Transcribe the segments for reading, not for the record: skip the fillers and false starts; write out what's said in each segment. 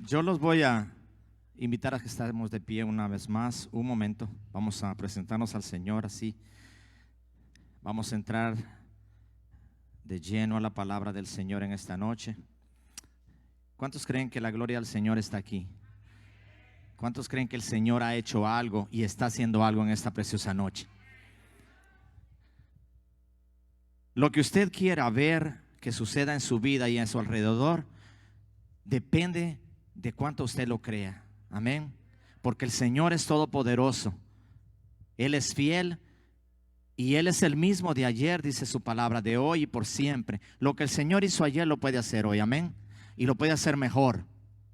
Yo los voy a invitar a que estemos de pie una vez más. Un momento, vamos a presentarnos al Señor así. Vamos a entrar de lleno a la palabra del Señor en esta noche. ¿Cuántos creen que la gloria del Señor está aquí? ¿Cuántos creen que el Señor ha hecho algo y está haciendo algo en esta preciosa noche? Lo que usted quiera ver que suceda en su vida y en su alrededor depende de cuánto usted lo crea. Amén. Porque el Señor es todopoderoso. Él es fiel y Él es el mismo de ayer, dice su palabra, de hoy y por siempre. Lo que el Señor hizo ayer lo puede hacer hoy. Amén. Y lo puede hacer mejor.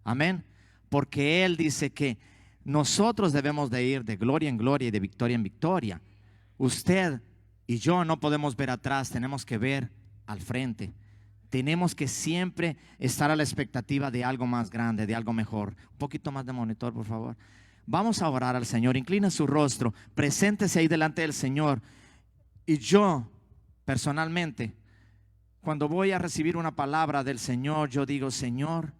Amén. Porque Él dice que nosotros debemos de ir de gloria en gloria y de victoria en victoria. Usted y yo no podemos ver atrás, tenemos que ver al frente. Tenemos que siempre estar a la expectativa de algo más grande, de algo mejor. Un poquito más de monitor, por favor. Vamos a orar al Señor. Inclina su rostro, preséntese ahí delante del Señor. Y yo, personalmente, cuando voy a recibir una palabra del Señor, yo digo: Señor,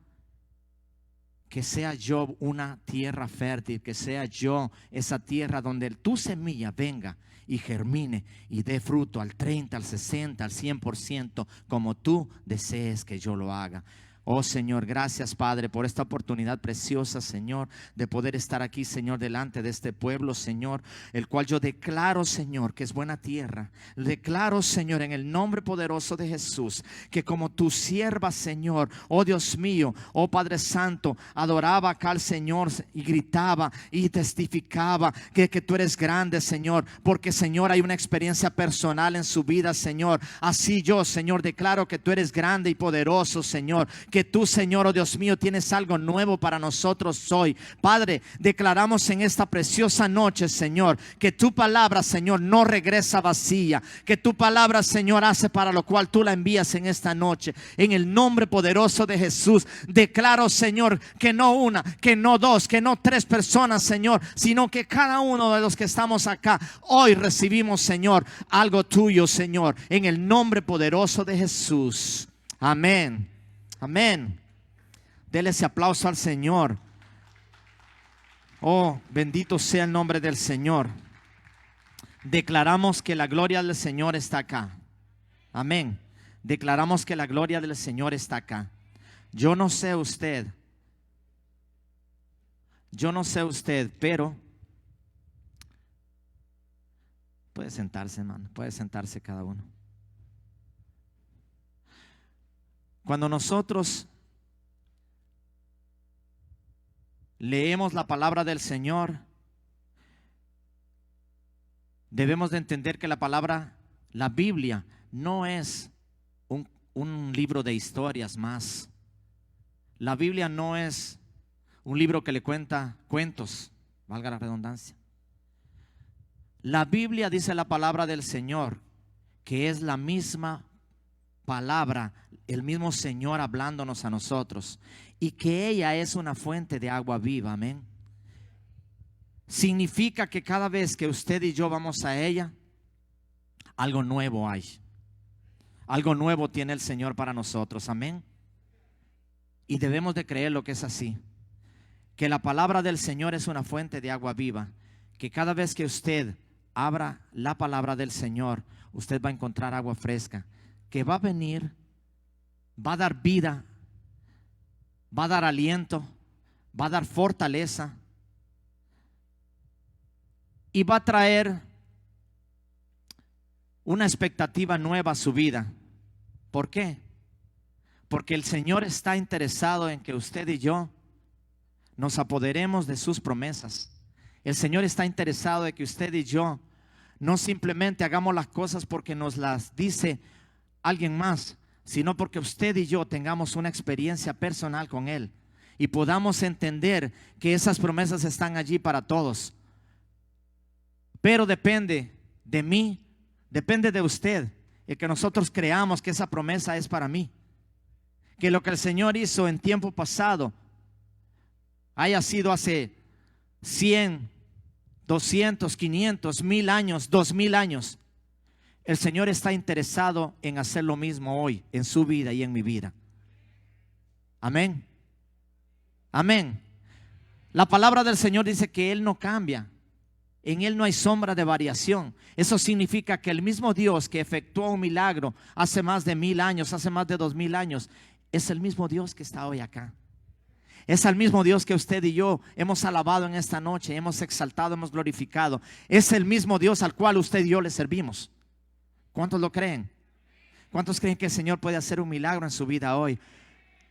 que sea yo una tierra fértil, que sea yo esa tierra donde tu semilla venga y germine y dé fruto al 30, al 60, al 100%, como tú desees que yo lo haga. Oh Señor, gracias Padre por esta oportunidad preciosa, Señor, de poder estar aquí, Señor, delante de este pueblo, Señor, el cual yo declaro, Señor, que es buena tierra. Declaro, Señor, en el nombre poderoso de Jesús, que como tu sierva, Señor, oh Dios mío, oh Padre Santo, adoraba acá al Señor y gritaba y testificaba que tú eres grande, Señor, porque, Señor, hay una experiencia personal en su vida, Señor. Así yo, Señor, declaro que tú eres grande y poderoso, Señor, que tú, Señor, oh Dios mío, tienes algo nuevo para nosotros hoy. Padre, declaramos en esta preciosa noche, Señor, que tu palabra, Señor, no regresa vacía, que tu palabra, Señor, hace para lo cual tú la envías en esta noche. En el nombre poderoso de Jesús, declaro, Señor, que no una, que no dos, que no tres personas, Señor, sino que cada uno de los que estamos acá hoy recibimos, Señor, algo tuyo, Señor, en el nombre poderoso de Jesús. Amén. Amén. Dele ese aplauso al Señor. Oh, bendito sea el nombre del Señor. Declaramos que la gloria del Señor está acá. Amén. Declaramos que la gloria del Señor está acá. Yo no sé usted, pero puede sentarse, hermano. Puede sentarse cada uno. Cuando nosotros leemos la palabra del Señor, debemos de entender que la Biblia no es un libro de historias más. La Biblia no es un libro que le cuenta cuentos, valga la redundancia. La Biblia, dice la palabra del Señor, que es la misma palabra, el mismo Señor hablándonos a nosotros, y que ella es una fuente de agua viva. Amén. Significa que cada vez que usted y yo vamos a ella, algo nuevo hay. Algo nuevo tiene el Señor para nosotros. Amén. Y debemos de creer lo que es así, que la palabra del Señor es una fuente de agua viva, que cada vez que usted abra la palabra del Señor, usted va a encontrar agua fresca, que va a venir, va a dar vida, va a dar aliento, va a dar fortaleza y va a traer una expectativa nueva a su vida. ¿Por qué? Porque el Señor está interesado en que usted y yo nos apoderemos de sus promesas. El Señor está interesado en que usted y yo no simplemente hagamos las cosas porque nos las dice alguien más, sino porque usted y yo tengamos una experiencia personal con Él y podamos entender que esas promesas están allí para todos. Pero depende de mí, depende de usted, el que nosotros creamos que esa promesa es para mí, que lo que el Señor hizo en tiempo pasado haya sido hace 100, 200, 500, 1000 años, 2000 años. El Señor está interesado en hacer lo mismo hoy en su vida y en mi vida. Amén. Amén. La palabra del Señor dice que Él no cambia. En Él no hay sombra de variación. Eso significa que el mismo Dios que efectuó un milagro hace más de 1000 años, hace más de 2000 años, es el mismo Dios que está hoy acá. Es el mismo Dios que usted y yo hemos alabado en esta noche, hemos exaltado, hemos glorificado. Es el mismo Dios al cual usted y yo le servimos. ¿Cuántos lo creen? ¿Cuántos creen que el Señor puede hacer un milagro en su vida hoy?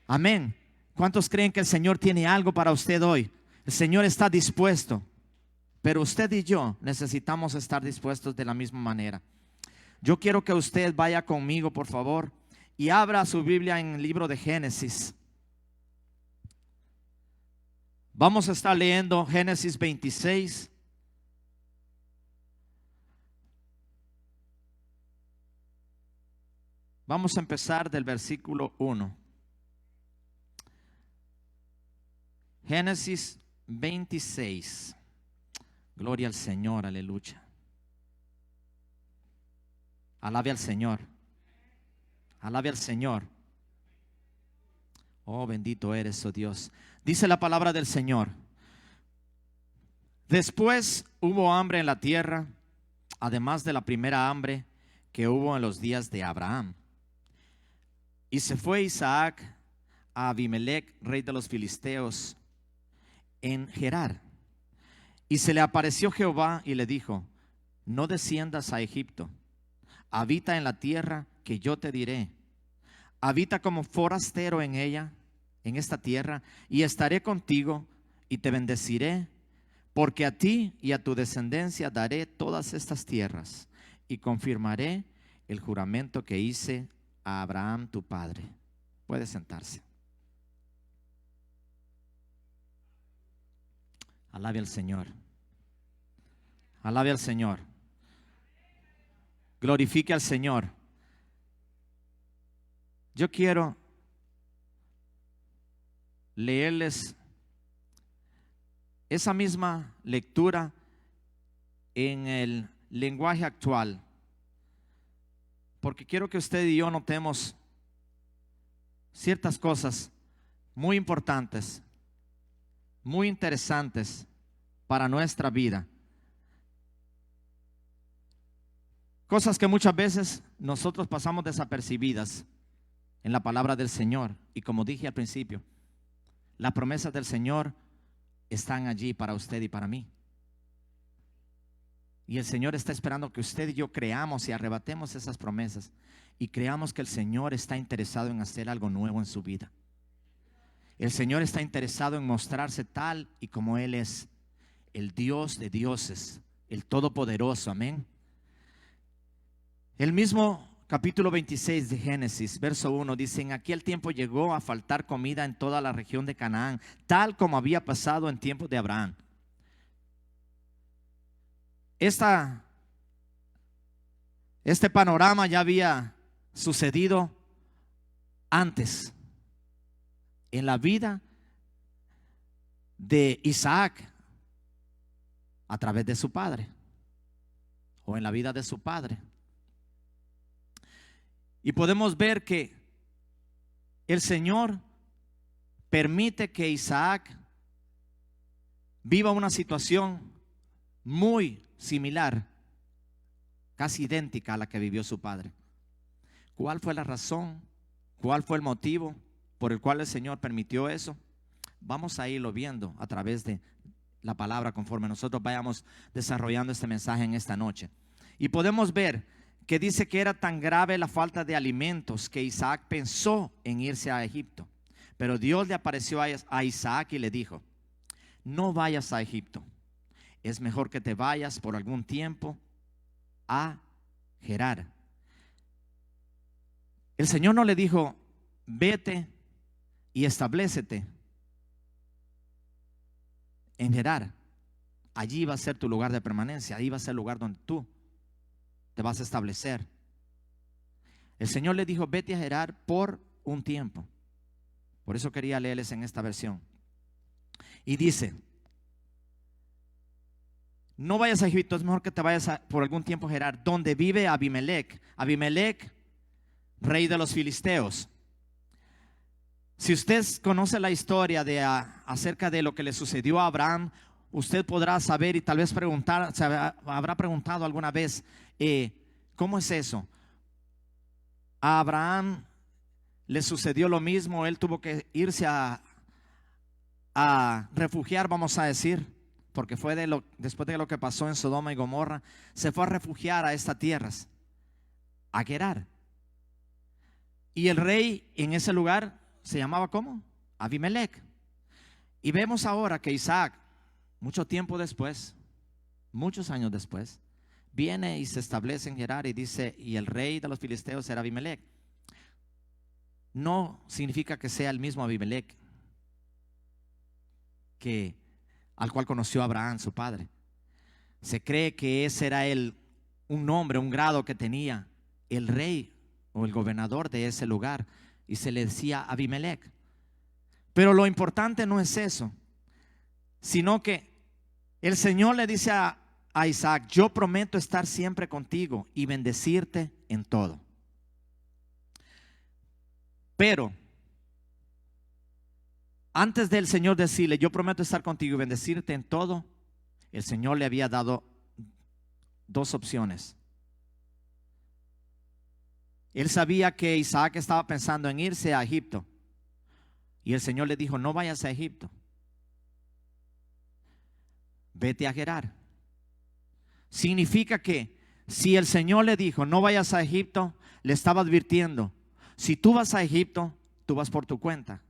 Amén. ¿Cuántos creen que el Señor tiene algo para usted hoy? El Señor está dispuesto. Pero usted y yo necesitamos estar dispuestos de la misma manera. Yo quiero que usted vaya conmigo, por favor, y abra su Biblia en el libro de Génesis. Vamos a estar leyendo Génesis 26. Vamos a empezar del versículo 1. Génesis 26. Gloria al Señor, aleluya. Alabe al Señor. Alabe al Señor. Oh, bendito eres, oh Dios. Dice la palabra del Señor: después hubo hambre en la tierra, además de la primera hambre que hubo en los días de Abraham. Y se fue Isaac a Abimelech, rey de los filisteos, en Gerar. Y se le apareció Jehová y le dijo: no desciendas a Egipto, habita en la tierra que yo te diré. Habita como forastero en ella, en esta tierra, y estaré contigo y te bendeciré, porque a ti y a tu descendencia daré todas estas tierras, y confirmaré el juramento que hice a Abraham tu padre. Puede sentarse. Alabe al Señor. Alabe al Señor. Glorifique al Señor. Yo quiero leerles esa misma lectura en el lenguaje actual, porque quiero que usted y yo notemos ciertas cosas muy importantes, muy interesantes para nuestra vida. Cosas que muchas veces nosotros pasamos desapercibidas en la palabra del Señor. Y como dije al principio, las promesas del Señor están allí para usted y para mí. Y el Señor está esperando que usted y yo creamos y arrebatemos esas promesas y creamos que el Señor está interesado en hacer algo nuevo en su vida. El Señor está interesado en mostrarse tal y como Él es, el Dios de dioses, el Todopoderoso. Amén. El mismo capítulo 26 de Génesis, verso 1, dice: en aquel tiempo llegó a faltar comida en toda la región de Canaán, tal como había pasado en tiempos de Abraham. Este panorama ya había sucedido antes en la vida de Isaac a través de su padre, o en la vida de su padre. Y podemos ver que el Señor permite que Isaac viva una situación muy similar, casi idéntica a la que vivió su padre. ¿Cuál fue la razón? ¿Cuál fue el motivo por el cual el Señor permitió eso? Vamos a irlo viendo a través de la palabra conforme nosotros vayamos desarrollando este mensaje en esta noche. Y podemos ver que dice que era tan grave la falta de alimentos que Isaac pensó en irse a Egipto. Pero Dios le apareció a Isaac y le dijo: no vayas a Egipto, es mejor que te vayas por algún tiempo a Gerar. El Señor no le dijo: vete y establécete en Gerar. Allí va a ser tu lugar de permanencia, ahí va a ser el lugar donde tú te vas a establecer. El Señor le dijo: vete a Gerar por un tiempo. Por eso quería leerles en esta versión. Y dice: no vayas a Egipto, es mejor que te vayas por algún tiempo a Gerar, donde vive Abimelech. Abimelech, rey de los filisteos. Si usted conoce la historia acerca de lo que le sucedió a Abraham, usted podrá saber y tal vez preguntar, se habrá preguntado alguna vez, ¿cómo es eso? A Abraham le sucedió lo mismo, él tuvo que irse a refugiar, vamos a decir, porque fue después de lo que pasó en Sodoma y Gomorra, se fue a refugiar a estas tierras, a Gerar. Y el rey en ese lugar se llamaba ¿cómo? Abimelech. Y vemos ahora que Isaac, mucho tiempo después, muchos años después, viene y se establece en Gerar y dice, y el rey de los filisteos era Abimelech. No significa que sea el mismo Abimelech al cual conoció Abraham, su padre. Se cree que ese era un nombre, un grado que tenía el rey o el gobernador de ese lugar, y se le decía Abimelech. Pero lo importante no es eso, sino que el Señor le dice a Isaac: yo prometo estar siempre contigo y bendecirte en todo. Pero antes del Señor decirle: yo prometo estar contigo y bendecirte en todo, el Señor le había dado dos opciones. Él sabía que Isaac estaba pensando en irse a Egipto, y el Señor le dijo: no vayas a Egipto, vete a Gerar. Significa que si el Señor le dijo no vayas a Egipto, le estaba advirtiendo: si tú vas a Egipto, tú vas por tu cuenta.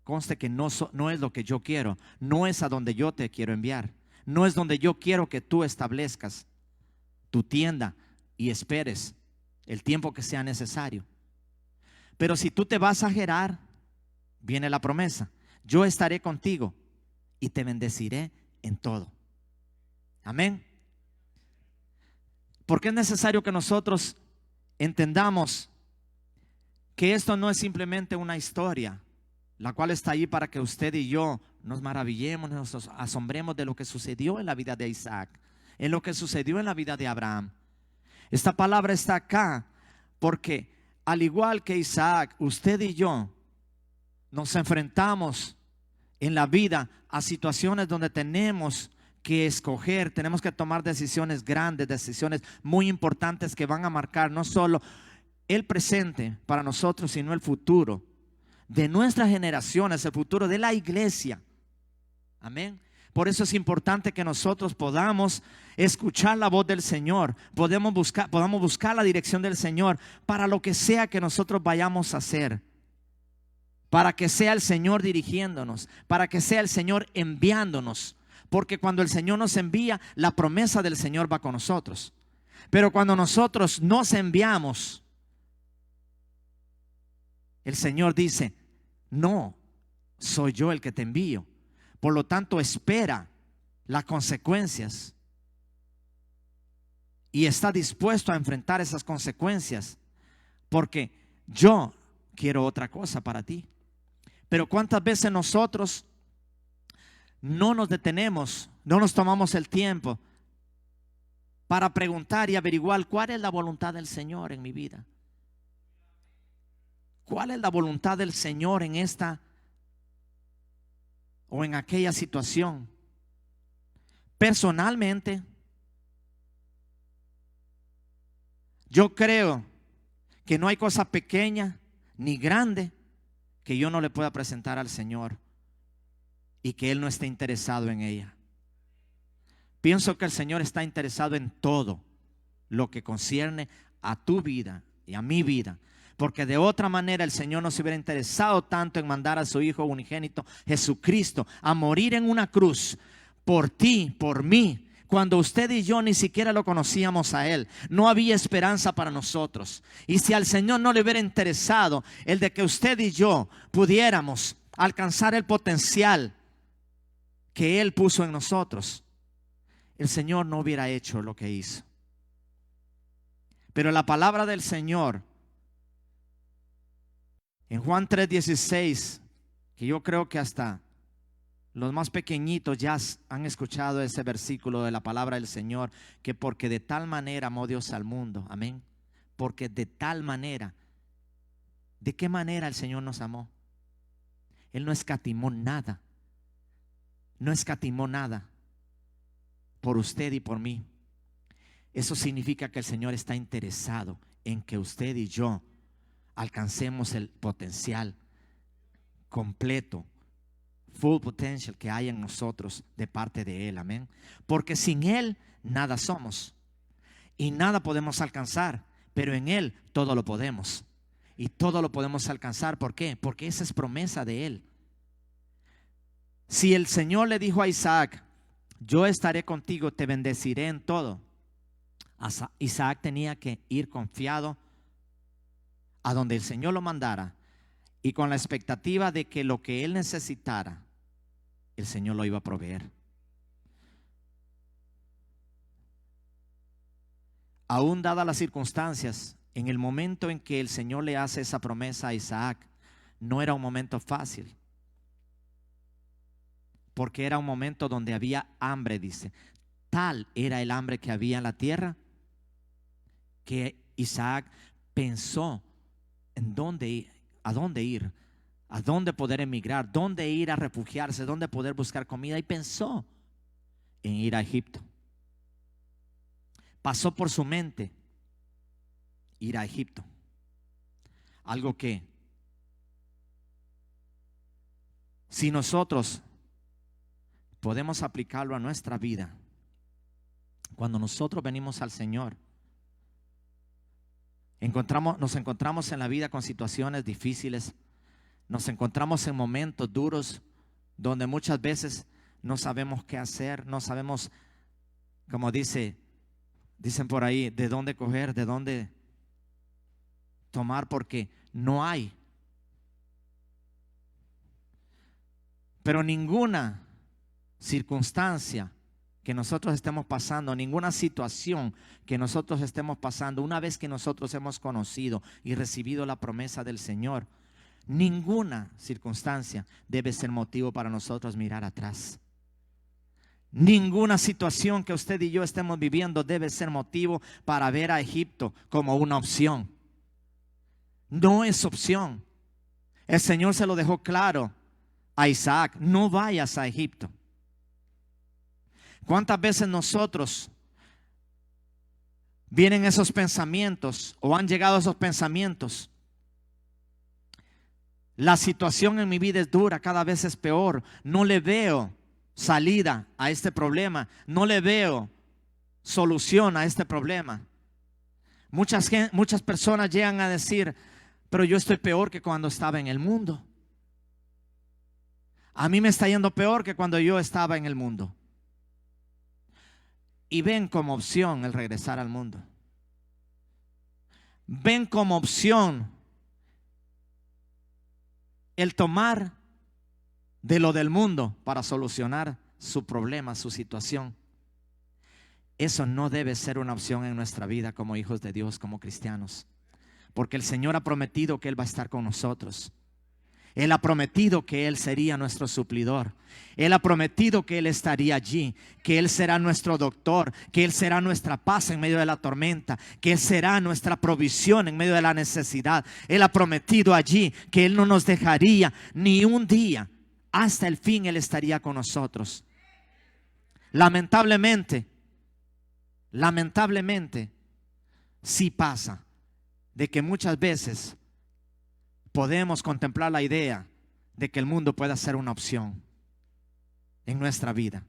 Conste que no es lo que yo quiero, no es a donde yo te quiero enviar, no es donde yo quiero que tú establezcas tu tienda y esperes el tiempo que sea necesario. Pero si tú te vas a Gerar, viene la promesa: yo estaré contigo y te bendeciré en todo. Amén. Porque es necesario que nosotros entendamos que esto no es simplemente una historia, la cual está ahí para que usted y yo nos maravillemos, nos asombremos de lo que sucedió en la vida de Isaac, en lo que sucedió en la vida de Abraham. Esta palabra está acá porque, al igual que Isaac, usted y yo nos enfrentamos en la vida a situaciones donde tenemos que escoger, tenemos que tomar decisiones grandes, decisiones muy importantes que van a marcar no solo el presente para nosotros, sino el futuro de nuestras generaciones, el futuro de la iglesia. Amén. Por eso es importante que nosotros podamos escuchar la voz del Señor, podamos buscar la dirección del Señor para lo que sea que nosotros vayamos a hacer, para que sea el Señor dirigiéndonos, para que sea el Señor enviándonos. Porque cuando el Señor nos envía, la promesa del Señor va con nosotros. Pero cuando nosotros nos enviamos, el Señor dice: no, soy yo el que te envío. Por lo tanto, espera las consecuencias y está dispuesto a enfrentar esas consecuencias, porque yo quiero otra cosa para ti. Pero ¿cuántas veces nosotros no nos detenemos, no nos tomamos el tiempo para preguntar y averiguar cuál es la voluntad del Señor en mi vida? ¿Cuál es la voluntad del Señor en esta o en aquella situación? Personalmente, yo creo que no hay cosa pequeña ni grande que yo no le pueda presentar al Señor y que Él no esté interesado en ella. Pienso que el Señor está interesado en todo lo que concierne a tu vida y a mi vida, porque de otra manera el Señor no se hubiera interesado tanto en mandar a su Hijo unigénito Jesucristo a morir en una cruz por ti, por mí, cuando usted y yo ni siquiera lo conocíamos a Él. No había esperanza para nosotros. Y si al Señor no le hubiera interesado el de que usted y yo pudiéramos alcanzar el potencial que Él puso en nosotros, el Señor no hubiera hecho lo que hizo. Pero la palabra del Señor en Juan 3:16, que yo creo que hasta los más pequeñitos ya han escuchado ese versículo de la palabra del Señor, que porque de tal manera amó Dios al mundo, amén, porque de tal manera ¿De qué manera el Señor nos amó? Él no escatimó nada. No escatimó nada por usted y por mí. Eso significa que el Señor está interesado en que usted y yo alcancemos el potencial completo, full potential que hay en nosotros de parte de Él. Amén. Porque sin Él nada somos y nada podemos alcanzar, pero en Él todo lo podemos y todo lo podemos alcanzar. ¿Por qué? Porque esa es promesa de Él. Si el Señor le dijo a Isaac: yo estaré contigo, te bendeciré en todo, Isaac tenía que ir confiado a donde el Señor lo mandara y con la expectativa de que lo que él necesitara, el Señor lo iba a proveer. Aún dadas las circunstancias, en el momento en que el Señor le hace esa promesa a Isaac, no era un momento fácil, porque era un momento donde había hambre, dice. Tal era el hambre que había en la tierra que Isaac pensó en a dónde ir, a dónde poder emigrar, dónde ir a refugiarse, dónde poder buscar comida, y pensó en ir a Egipto. Pasó por su mente ir a Egipto, algo que si nosotros podemos aplicarlo a nuestra vida, cuando nosotros venimos al Señor, nos encontramos en la vida con situaciones difíciles, nos encontramos en momentos duros donde muchas veces no sabemos qué hacer, no sabemos, como dicen por ahí, de dónde coger, de dónde tomar, porque no hay. Pero ninguna circunstancia que nosotros estemos pasando, ninguna situación que nosotros estemos pasando, una vez que nosotros hemos conocido y recibido la promesa del Señor, ninguna circunstancia debe ser motivo para nosotros mirar atrás. Ninguna situación que usted y yo estemos viviendo debe ser motivo para ver a Egipto como una opción. No es opción. El Señor se lo dejó claro a Isaac: no vayas a Egipto. ¿Cuántas veces nosotros vienen esos pensamientos o han llegado esos pensamientos? La situación en mi vida es dura, cada vez es peor, no le veo salida a este problema, no le veo solución a este problema. Muchas personas llegan a decir: pero yo estoy peor que cuando estaba en el mundo. A mí me está yendo peor que cuando yo estaba en el mundo. Y ven como opción el regresar al mundo. Ven como opción el tomar de lo del mundo para solucionar su problema, su situación. Eso no debe ser una opción en nuestra vida como hijos de Dios, como cristianos. Porque el Señor ha prometido que Él va a estar con nosotros. Él ha prometido que Él sería nuestro suplidor. Él ha prometido que Él estaría allí, que Él será nuestro doctor, que Él será nuestra paz en medio de la tormenta, que Él será nuestra provisión en medio de la necesidad. Él ha prometido allí que Él no nos dejaría ni un día. Hasta el fin Él estaría con nosotros. Lamentablemente, sí pasa de que muchas veces podemos contemplar la idea de que el mundo pueda ser una opción en nuestra vida.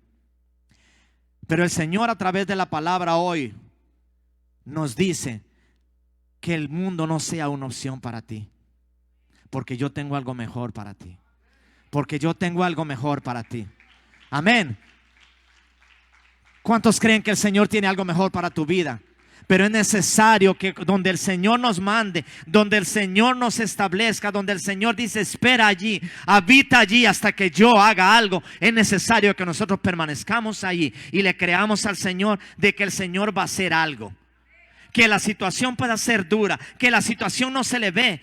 Pero el Señor, a través de la palabra hoy, nos dice que el mundo no sea una opción para ti, porque yo tengo algo mejor para ti. Porque yo tengo algo mejor para ti. Amén. ¿Cuántos creen que el Señor tiene algo mejor para tu vida? Pero es necesario que donde el Señor nos mande, donde el Señor nos establezca, donde el Señor dice: espera allí, habita allí hasta que yo haga algo, es necesario que nosotros permanezcamos allí y le creamos al Señor de que el Señor va a hacer algo. Que la situación pueda ser dura, que la situación no se le ve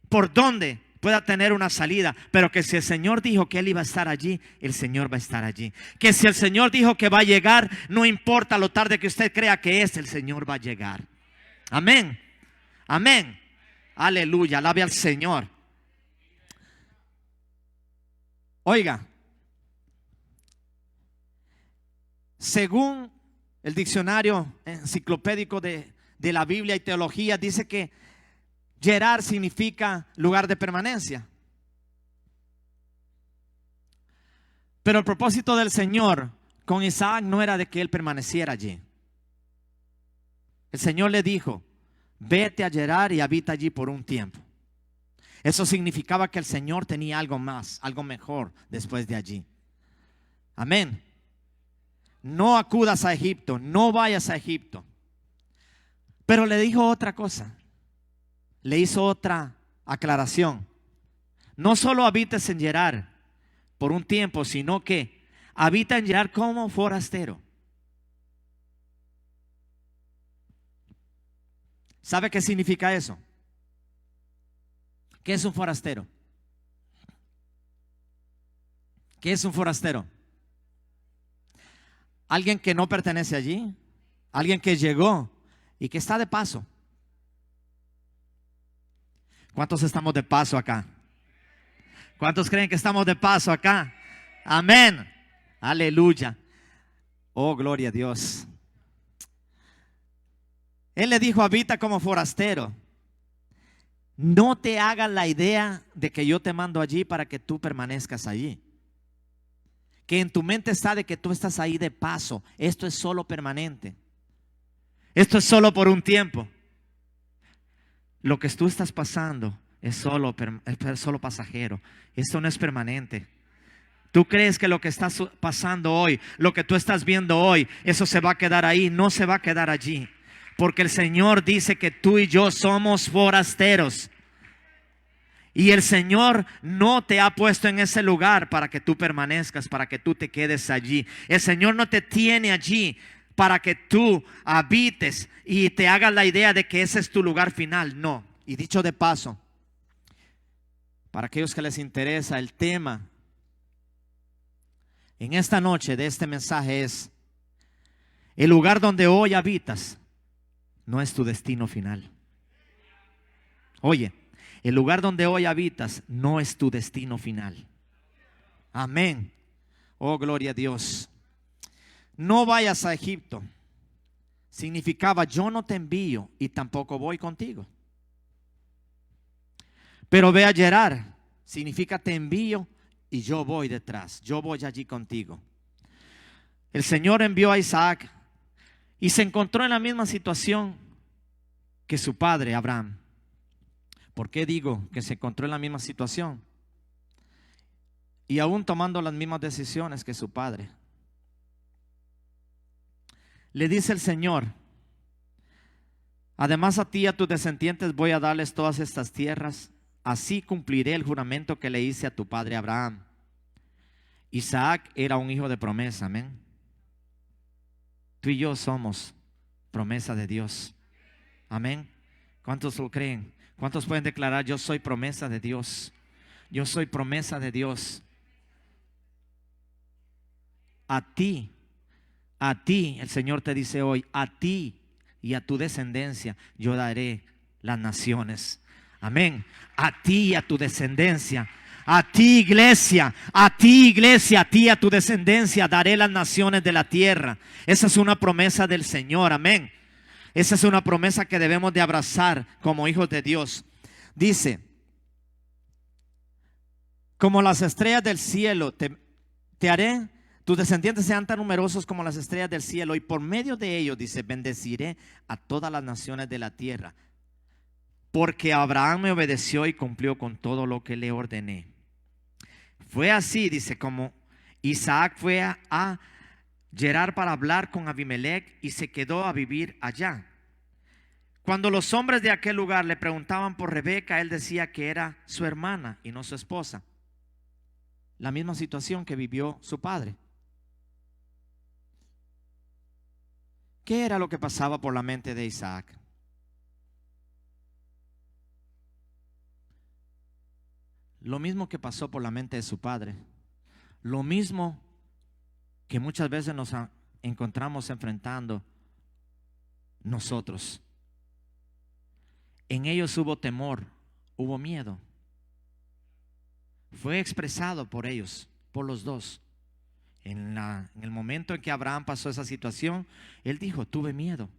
por dónde pueda tener una salida, pero que si el Señor dijo que Él iba a estar allí, el Señor va a estar allí. Que si el Señor dijo que va a llegar, no importa lo tarde que usted crea que es, el Señor va a llegar. Amén. Amén. Aleluya, alabe al Señor. Oiga, según el diccionario enciclopédico de la Biblia y teología, dice que Gerar significa lugar de permanencia. Pero el propósito del Señor con Isaac no era de que él permaneciera allí. El Señor le dijo: vete a Gerar y habita allí por un tiempo. Eso significaba que el Señor tenía algo más, algo mejor después de allí. Amén. No acudas a Egipto, no vayas a Egipto. Pero le dijo otra cosa. Le hizo otra aclaración. No solo habites en Gerar por un tiempo, sino que habita en Gerar como forastero. ¿Sabe qué significa eso? ¿Qué es un forastero? ¿Qué es un forastero? Alguien que no pertenece allí, alguien que llegó y que está de paso. ¿Cuántos estamos de paso acá? ¿Cuántos creen que estamos de paso acá? Amén. Aleluya. Oh, gloria a Dios. Él le dijo: habita como forastero. No te hagas la idea de que yo te mando allí para que tú permanezcas allí. Que en tu mente está de que tú estás ahí de paso. Esto es solo permanente. Esto es solo por un tiempo. Lo que tú estás pasando es solo pasajero. Esto no es permanente. Tú crees que lo que está pasando hoy, lo que tú estás viendo hoy, eso se va a quedar ahí. No se va a quedar allí. Porque el Señor dice que tú y yo somos forasteros. Y el Señor no te ha puesto en ese lugar para que tú permanezcas, para que tú te quedes allí. El Señor no te tiene allí para que tú habites y te hagas la idea de que ese es tu lugar final. No. Y dicho de paso, para aquellos que les interesa el tema en esta noche de este mensaje es: el lugar donde hoy habitas no es tu destino final. Oye, el lugar donde hoy habitas no es tu destino final. Amén. Oh, gloria a Dios. No vayas a Egipto significaba: yo no te envío y tampoco voy contigo. Pero ve a Gerar significa: te envío y yo voy detrás. Yo voy allí contigo. El Señor envió a Isaac y se encontró en la misma situación que su padre Abraham. ¿Por qué digo que se encontró en la misma situación? Y aún tomando las mismas decisiones que su padre. Le dice el Señor: además a ti y a tus descendientes voy a darles todas estas tierras. Así cumpliré el juramento que le hice a tu padre Abraham. Isaac era un hijo de promesa, amén. Tú y yo somos promesa de Dios. Amén. ¿Cuántos lo creen? ¿Cuántos pueden declarar: yo soy promesa de Dios? Yo soy promesa de Dios. A ti, el Señor te dice hoy: a ti y a tu descendencia yo daré las naciones. Amén. A ti y a tu descendencia. A ti, iglesia, a ti, iglesia, a ti y a tu descendencia daré las naciones de la tierra. Esa es una promesa del Señor. Amén. Esa es una promesa que debemos de abrazar como hijos de Dios. Dice: como las estrellas del cielo te haré, tus descendientes sean tan numerosos como las estrellas del cielo, y por medio de ellos, dice, bendeciré a todas las naciones de la tierra. Porque Abraham me obedeció y cumplió con todo lo que le ordené. Fue así, dice, como Isaac fue a Gerar para hablar con Abimelech y se quedó a vivir allá. Cuando los hombres de aquel lugar le preguntaban por Rebeca, él decía que era su hermana y no su esposa. La misma situación que vivió su padre. ¿Qué era lo que pasaba por la mente de Isaac? Lo mismo que pasó por la mente de su padre. Lo mismo que muchas veces nos encontramos enfrentando nosotros. En ellos hubo temor, hubo miedo. Fue expresado por ellos, por los dos. En el momento en que Abraham pasó esa situación, él dijo, tuve miedo.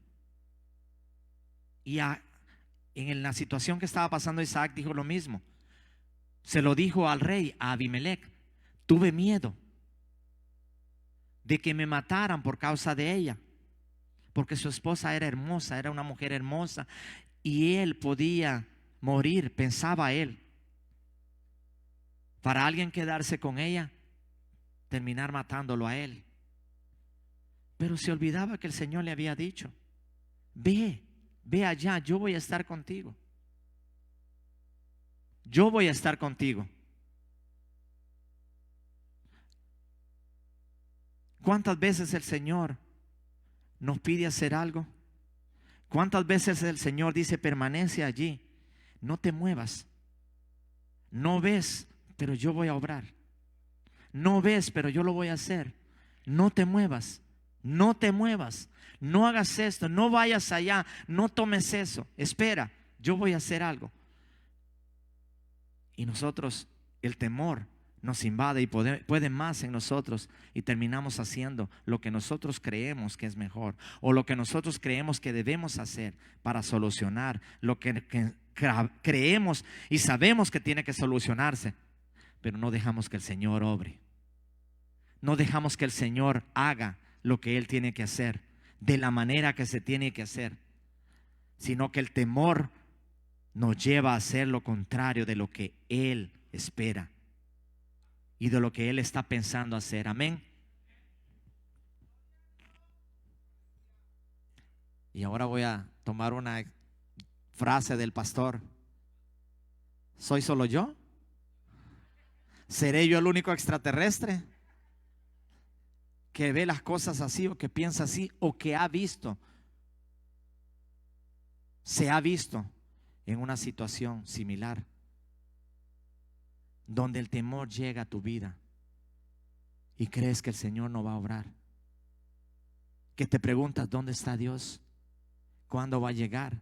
Y en la situación que estaba pasando Isaac dijo lo mismo. Se lo dijo al rey, a Abimelech, tuve miedo de que me mataran por causa de ella, porque su esposa era hermosa, era una mujer hermosa, y él podía morir, pensaba él. Para alguien quedarse con ella, terminar matándolo a él. Pero se olvidaba que el Señor le había dicho, ve allá, yo voy a estar contigo. Yo voy a estar contigo. ¿Cuántas veces el Señor nos pide hacer algo? ¿Cuántas veces el Señor dice, permanece allí, no te muevas? No ves, pero yo voy a obrar. No ves, pero yo lo voy a hacer. No te muevas, no te muevas, no hagas esto, no vayas allá, no tomes eso. Espera, yo voy a hacer algo. Y nosotros, el temor nos invade y puede más en nosotros, y terminamos haciendo lo que nosotros creemos que es mejor, o lo que nosotros creemos que debemos hacer para solucionar lo que creemos y sabemos que tiene que solucionarse, pero no dejamos que el Señor obre. No dejamos que el Señor haga lo que Él tiene que hacer de la manera que se tiene que hacer, sino que el temor nos lleva a hacer lo contrario de lo que Él espera y de lo que Él está pensando hacer. Amén. Y ahora voy a tomar una frase del pastor. ¿Soy solo yo? ¿Seré yo el único extraterrestre que ve las cosas así, o que piensa así, o que ha visto, se ha visto en una situación similar, donde el temor llega a tu vida y crees que el Señor no va a obrar? Que te preguntas, ¿dónde está Dios? ¿Cuándo va a llegar?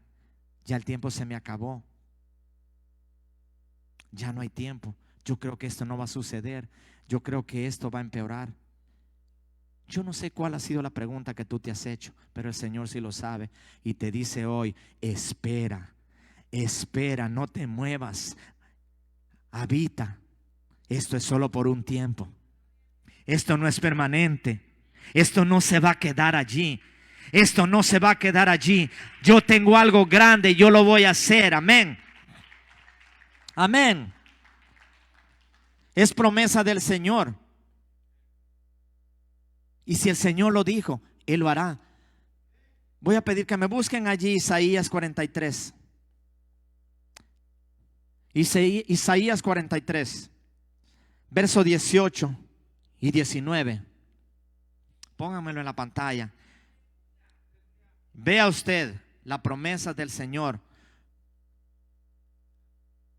Ya el tiempo se me acabó. Ya no hay tiempo. Yo creo que esto no va a suceder. Yo creo que esto va a empeorar. Yo no sé cuál ha sido la pregunta que tú te has hecho, pero el Señor sí lo sabe y te dice hoy, espera, espera, no te muevas, habita. Esto es solo por un tiempo. Esto no es permanente. Esto no se va a quedar allí. Esto no se va a quedar allí. Yo tengo algo grande, yo lo voy a hacer. Amén. Amén. Es promesa del Señor. Y si el Señor lo dijo, Él lo hará. Voy a pedir que me busquen allí Isaías 43. Isaías 43, verso 18 y 19. Pónganmelo en la pantalla. Vea usted la promesa del Señor.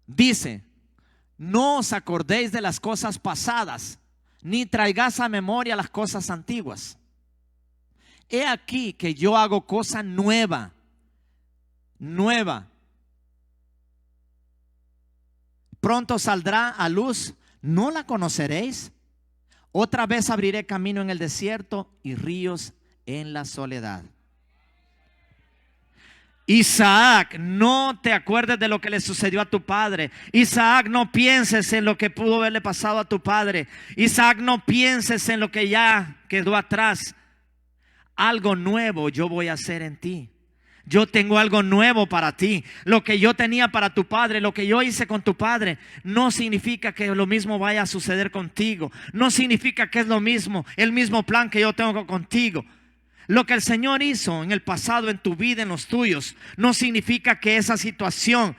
Dice, no os acordéis de las cosas pasadas, ni traigáis a memoria las cosas antiguas. He aquí que yo hago cosa nueva, nueva. Pronto saldrá a luz, ¿no la conoceréis? Otra vez abriré camino en el desierto y ríos en la soledad. Isaac, no te acuerdes de lo que le sucedió a tu padre. Isaac, no pienses en lo que pudo haberle pasado a tu padre. Isaac, no pienses en lo que ya quedó atrás. Algo nuevo yo voy a hacer en ti. Yo tengo algo nuevo para ti. Lo que yo tenía para tu padre, lo que yo hice con tu padre, no significa que lo mismo vaya a suceder contigo. No significa que es lo mismo, el mismo plan que yo tengo contigo. Lo que el Señor hizo en el pasado, en tu vida, en los tuyos, no significa que esa situación,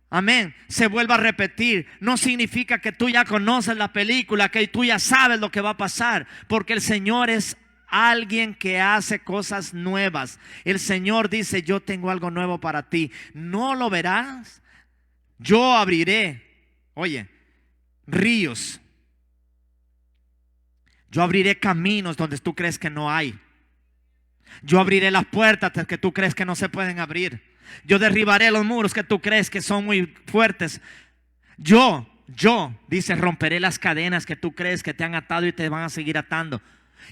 amén, se vuelva a repetir. No significa que tú ya conoces la película, que tú ya sabes lo que va a pasar, porque el Señor es alguien que hace cosas nuevas. El Señor dice, yo tengo algo nuevo para ti. ¿No lo verás? Yo abriré, oye, ríos. Yo abriré caminos donde tú crees que no hay. Yo abriré las puertas que tú crees que no se pueden abrir. Yo derribaré los muros que tú crees que son muy fuertes. Dice, romperé las cadenas que tú crees que te han atado y te van a seguir atando,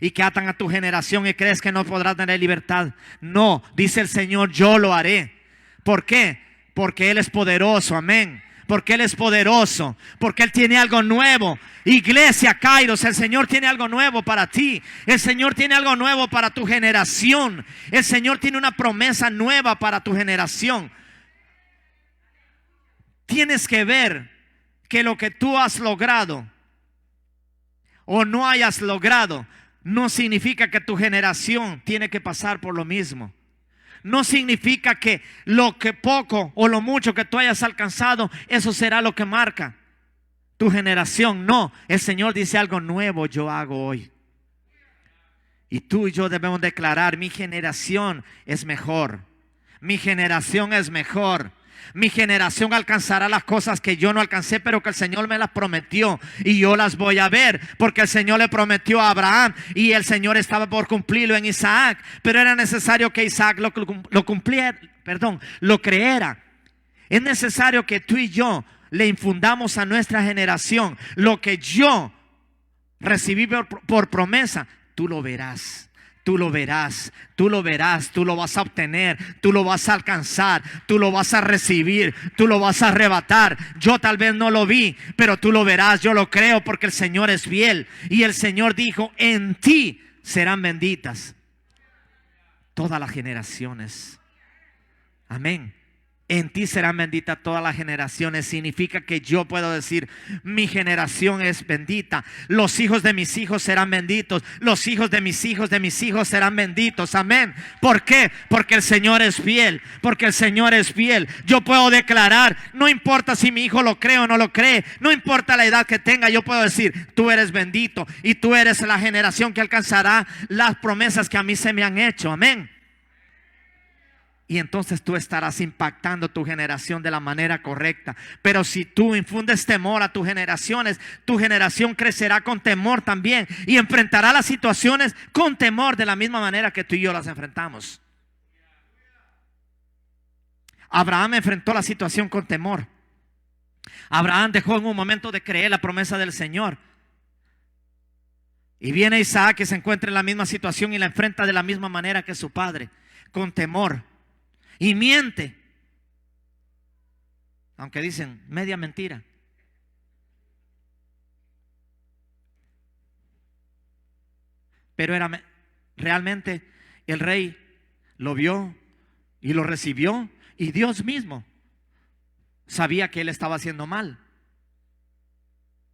y que atan a tu generación y crees que no podrás tener libertad. No, dice el Señor, yo lo haré. ¿Por qué? Porque Él es poderoso, amén. Porque Él es poderoso, porque Él tiene algo nuevo. Iglesia Kairos, el Señor tiene algo nuevo para ti. El Señor tiene algo nuevo para tu generación. El Señor tiene una promesa nueva para tu generación. Tienes que ver que lo que tú has logrado o no hayas logrado no significa que tu generación tiene que pasar por lo mismo. No significa que lo que poco o lo mucho que tú hayas alcanzado, eso será lo que marca tu generación. No, el Señor dice, algo nuevo yo hago hoy. Y tú y yo debemos declarar, mi generación es mejor. Mi generación es mejor. Mi generación alcanzará las cosas que yo no alcancé, pero que el Señor me las prometió, y yo las voy a ver, porque el Señor le prometió a Abraham y el Señor estaba por cumplirlo en Isaac, pero era necesario que Isaac lo creyera. Es necesario que tú y yo le infundamos a nuestra generación lo que yo recibí por promesa. Tú lo verás. Tú lo verás, tú lo verás, tú lo vas a obtener, tú lo vas a alcanzar, tú lo vas a recibir, tú lo vas a arrebatar. Yo tal vez no lo vi, pero tú lo verás, yo lo creo, porque el Señor es fiel. Y el Señor dijo, en ti serán benditas todas las generaciones. Amén. En ti serán benditas todas las generaciones. Significa que yo puedo decir, mi generación es bendita. Los hijos de mis hijos serán benditos. Los hijos de mis hijos serán benditos. Amén. ¿Por qué? Porque el Señor es fiel. Porque el Señor es fiel. Yo puedo declarar, no importa si mi hijo lo cree o no lo cree, no importa la edad que tenga, yo puedo decir, tú eres bendito y tú eres la generación que alcanzará las promesas que a mí se me han hecho. Amén. Y entonces tú estarás impactando tu generación de la manera correcta. Pero si tú infundes temor a tus generaciones, tu generación crecerá con temor también, y enfrentará las situaciones con temor, de la misma manera que tú y yo las enfrentamos. Abraham enfrentó la situación con temor. Abraham dejó en un momento de creer la promesa del Señor. Y viene Isaac, que se encuentra en la misma situación y la enfrenta de la misma manera que su padre, con temor. Y miente, aunque dicen media mentira. Pero realmente el rey lo vio y lo recibió, y Dios mismo sabía que él estaba haciendo mal,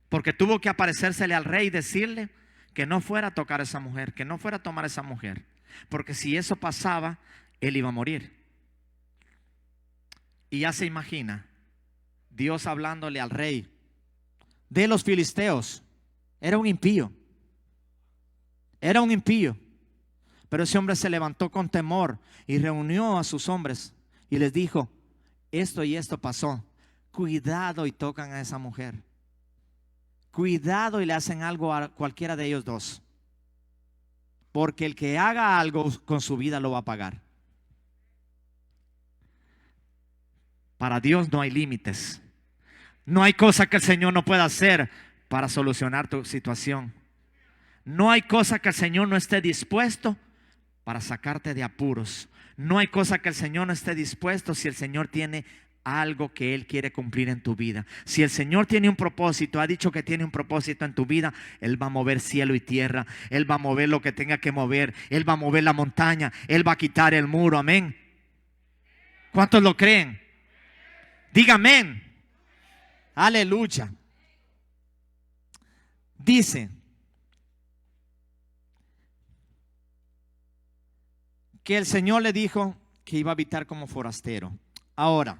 porque tuvo que aparecérsele al rey y decirle que no fuera a tocar a esa mujer, que no fuera a tomar a esa mujer, porque si eso pasaba, él iba a morir. Y ya se imagina Dios hablándole al rey de los filisteos. Era un impío. Era un impío. Pero ese hombre se levantó con temor y reunió a sus hombres y les dijo, esto y esto pasó. Cuidado y tocan a esa mujer. Cuidado y le hacen algo a cualquiera de ellos dos. Porque el que haga algo con su vida lo va a pagar. Para Dios no hay límites. No hay cosa que el Señor no pueda hacer para solucionar tu situación. No hay cosa que el Señor no esté dispuesto para sacarte de apuros. No hay cosa que el Señor no esté dispuesto si el Señor tiene algo que Él quiere cumplir en tu vida. Si el Señor tiene un propósito, ha dicho que tiene un propósito en tu vida, Él va a mover cielo y tierra. Él va a mover lo que tenga que mover. Él va a mover la montaña. Él va a quitar el muro. Amén. ¿Cuántos lo creen? Diga amén. Aleluya. Dice que el Señor le dijo que iba a habitar como forastero. Ahora,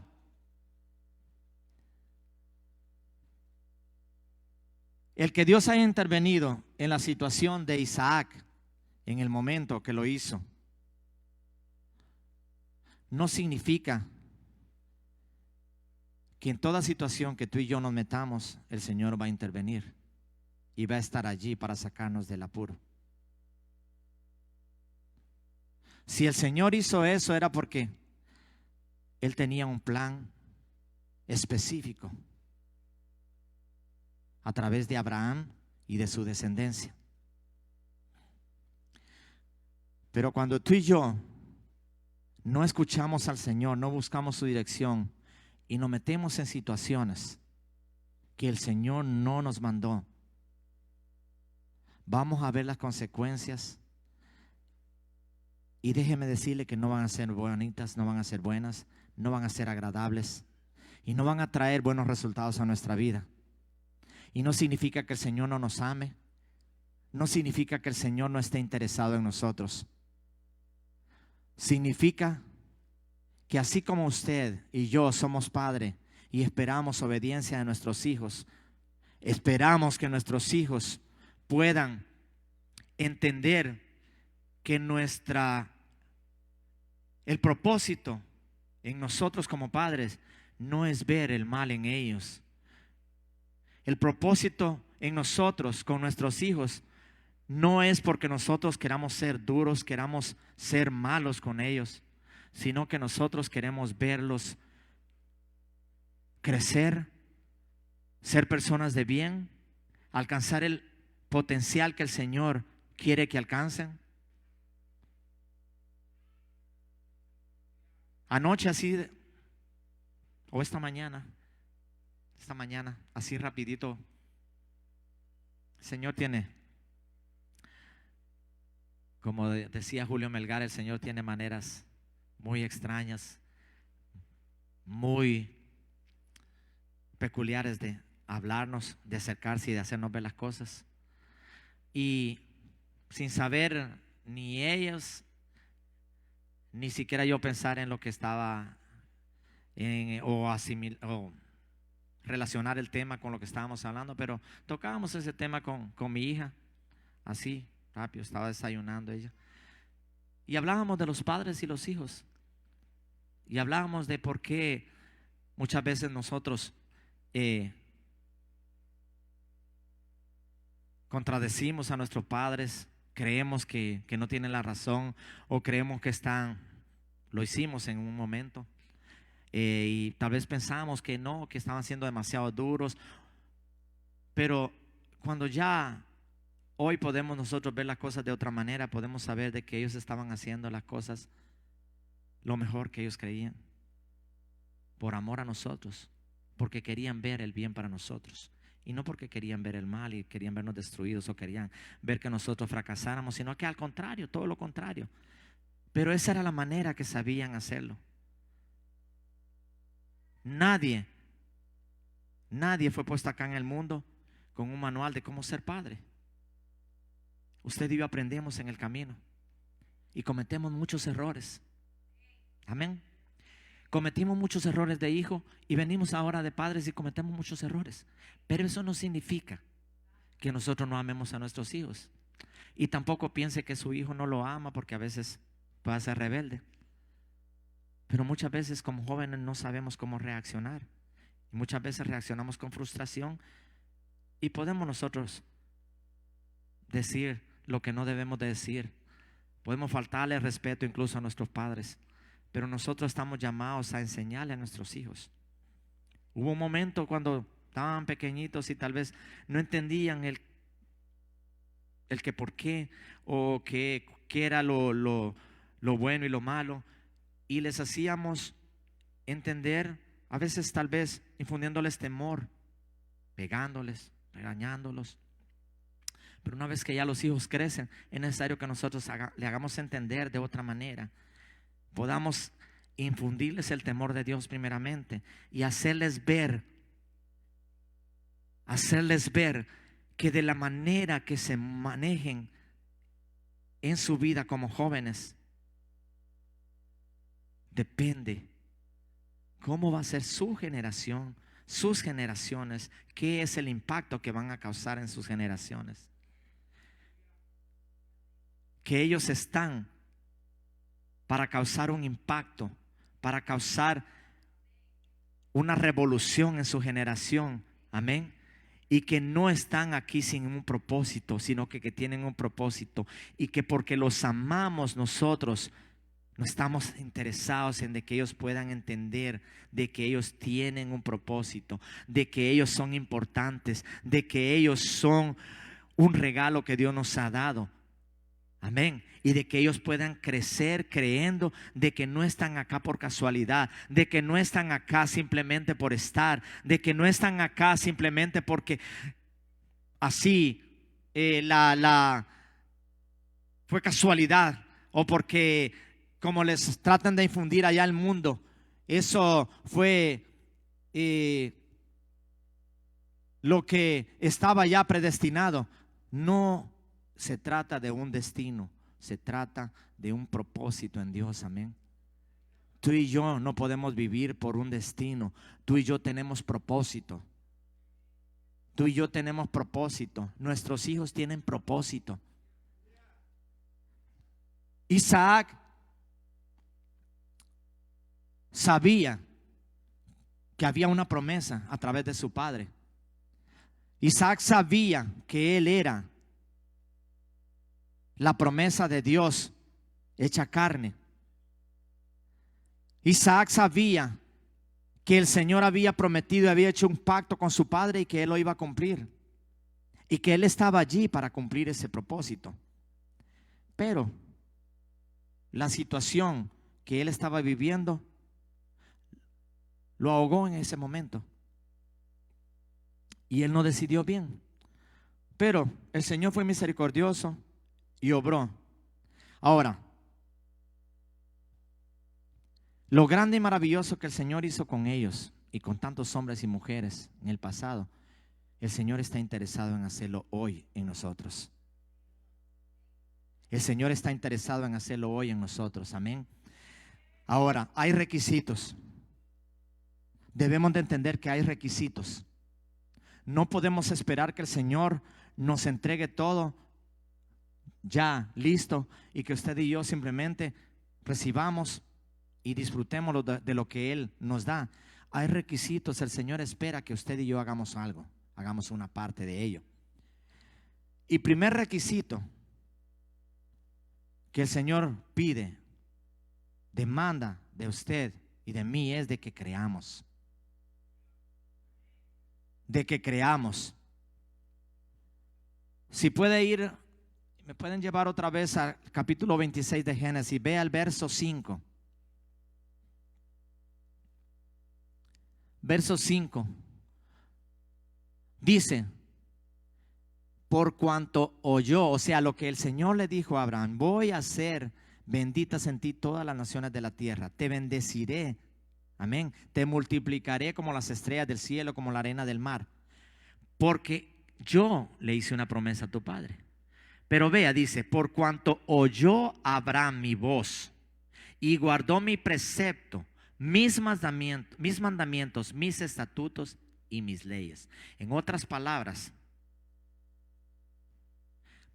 el que Dios haya intervenido en la situación de Isaac en el momento que lo hizo, no significa que en toda situación que tú y yo nos metamos, el Señor va a intervenir y va a estar allí para sacarnos del apuro. Si el Señor hizo eso, era porque Él tenía un plan específico a través de Abraham y de su descendencia. Pero cuando tú y yo no escuchamos al Señor, no buscamos su dirección y nos metemos en situaciones que el Señor no nos mandó, vamos a ver las consecuencias. Y déjeme decirle que no van a ser bonitas, no van a ser buenas, no van a ser agradables y no van a traer buenos resultados a nuestra vida. Y no significa que el Señor no nos ame, no significa que el Señor no esté interesado en nosotros. Significa que así como usted y yo somos padres y esperamos obediencia de nuestros hijos, esperamos que nuestros hijos puedan entender que el propósito en nosotros como padres no es ver el mal en ellos. El propósito en nosotros con nuestros hijos no es porque nosotros queramos ser duros, queramos ser malos con ellos, sino que nosotros queremos verlos crecer, ser personas de bien, alcanzar el potencial que el Señor quiere que alcancen. Anoche así, o esta mañana, así rapidito, el Señor tiene, como decía Julio Melgar, el Señor tiene maneras muy extrañas, muy peculiares de hablarnos, de acercarse y de hacernos ver las cosas. Y sin saber ni ellos, ni siquiera yo pensar en lo que estaba o relacionar el tema con lo que estábamos hablando, pero tocábamos ese tema con mi hija, así rápido, estaba desayunando ella, y hablábamos de los padres y los hijos, y hablábamos de por qué muchas veces nosotros contradecimos a nuestros padres, creemos que no tienen la razón, o creemos que lo hicimos en un momento, y tal vez pensamos que no, que estaban siendo demasiado duros. Pero cuando ya hoy podemos nosotros ver las cosas de otra manera, podemos saber de que ellos estaban haciendo las cosas lo mejor que ellos creían, por amor a nosotros, porque querían ver el bien para nosotros, y no porque querían ver el mal y querían vernos destruidos o querían ver que nosotros fracasáramos, sino que al contrario, todo lo contrario. Pero esa era la manera que sabían hacerlo. Nadie fue puesto acá en el mundo con un manual de cómo ser padre. Usted y yo aprendemos en el camino y cometemos muchos errores. Amén. Cometimos muchos errores de hijo y venimos ahora de padres y cometemos muchos errores. Pero eso no significa que nosotros no amemos a nuestros hijos. Y tampoco piense que su hijo no lo ama, porque a veces puede ser rebelde. Pero muchas veces como jóvenes no sabemos cómo reaccionar. Y muchas veces reaccionamos con frustración y podemos nosotros decir lo que no debemos de decir. Podemos faltarle respeto incluso a nuestros padres. Pero nosotros estamos llamados a enseñarle a nuestros hijos. Hubo un momento cuando estaban pequeñitos y tal vez no entendían el que por qué, o qué era lo bueno y lo malo, y les hacíamos entender, a veces tal vez infundiéndoles temor, pegándoles, regañándolos. Pero una vez que ya los hijos crecen, es necesario que nosotros le hagamos entender de otra manera, podamos infundirles el temor de Dios primeramente y hacerles ver que de la manera que se manejen en su vida como jóvenes, depende cómo va a ser su generación, sus generaciones, qué es el impacto que van a causar en sus generaciones. Que ellos están para causar un impacto, para causar una revolución en su generación. Amén. Y que no están aquí sin un propósito, sino que tienen un propósito, y que porque los amamos nosotros No estamos interesados en de que ellos puedan entender de que ellos tienen un propósito, de que ellos son importantes, de que ellos son un regalo que Dios nos ha dado. Amén. Y de que ellos puedan crecer creyendo de que no están acá por casualidad, de que no están acá simplemente por estar, de que no están acá simplemente porque así fue casualidad, o porque como les tratan de infundir allá al mundo, eso fue lo que estaba ya predestinado. No se trata de un destino, se trata de un propósito en Dios. Amén. Tú y yo no podemos vivir por un destino. Tú y yo tenemos propósito. Tú y yo tenemos propósito. Nuestros hijos tienen propósito. Isaac sabía que había una promesa a través de su padre. Isaac sabía que él era la promesa de Dios hecha carne. Isaac sabía que el Señor había prometido y había hecho un pacto con su padre y que él lo iba a cumplir, y que él estaba allí para cumplir ese propósito. Pero la situación que él estaba viviendo lo ahogó en ese momento y él no decidió bien. Pero el Señor fue misericordioso y obró. Ahora, lo grande y maravilloso que el Señor hizo con ellos y con tantos hombres y mujeres en el pasado, el Señor está interesado en hacerlo hoy en nosotros. El Señor está interesado en hacerlo hoy en nosotros. Amén. Ahora, hay requisitos. Debemos de entender que hay requisitos. No podemos esperar que el Señor nos entregue todo ya listo y que usted y yo simplemente recibamos y disfrutemos de lo que Él nos da. Hay requisitos. El Señor espera que usted y yo hagamos algo, hagamos una parte de ello. Y primer requisito que el Señor pide, demanda de usted y de mí, es de que creamos. De que creamos. Si puede ir, me pueden llevar otra vez al capítulo 26 de Génesis. Vea el verso 5. Verso 5 dice: por cuanto oyó, o sea, lo que el Señor le dijo a Abraham: voy a hacer benditas en ti todas las naciones de la tierra, te bendeciré, amén, te multiplicaré como las estrellas del cielo, como la arena del mar, porque yo le hice una promesa a tu padre. Pero vea, dice: por cuanto oyó Abraham mi voz y guardó mi precepto, mis mandamientos, mis estatutos y mis leyes. En otras palabras,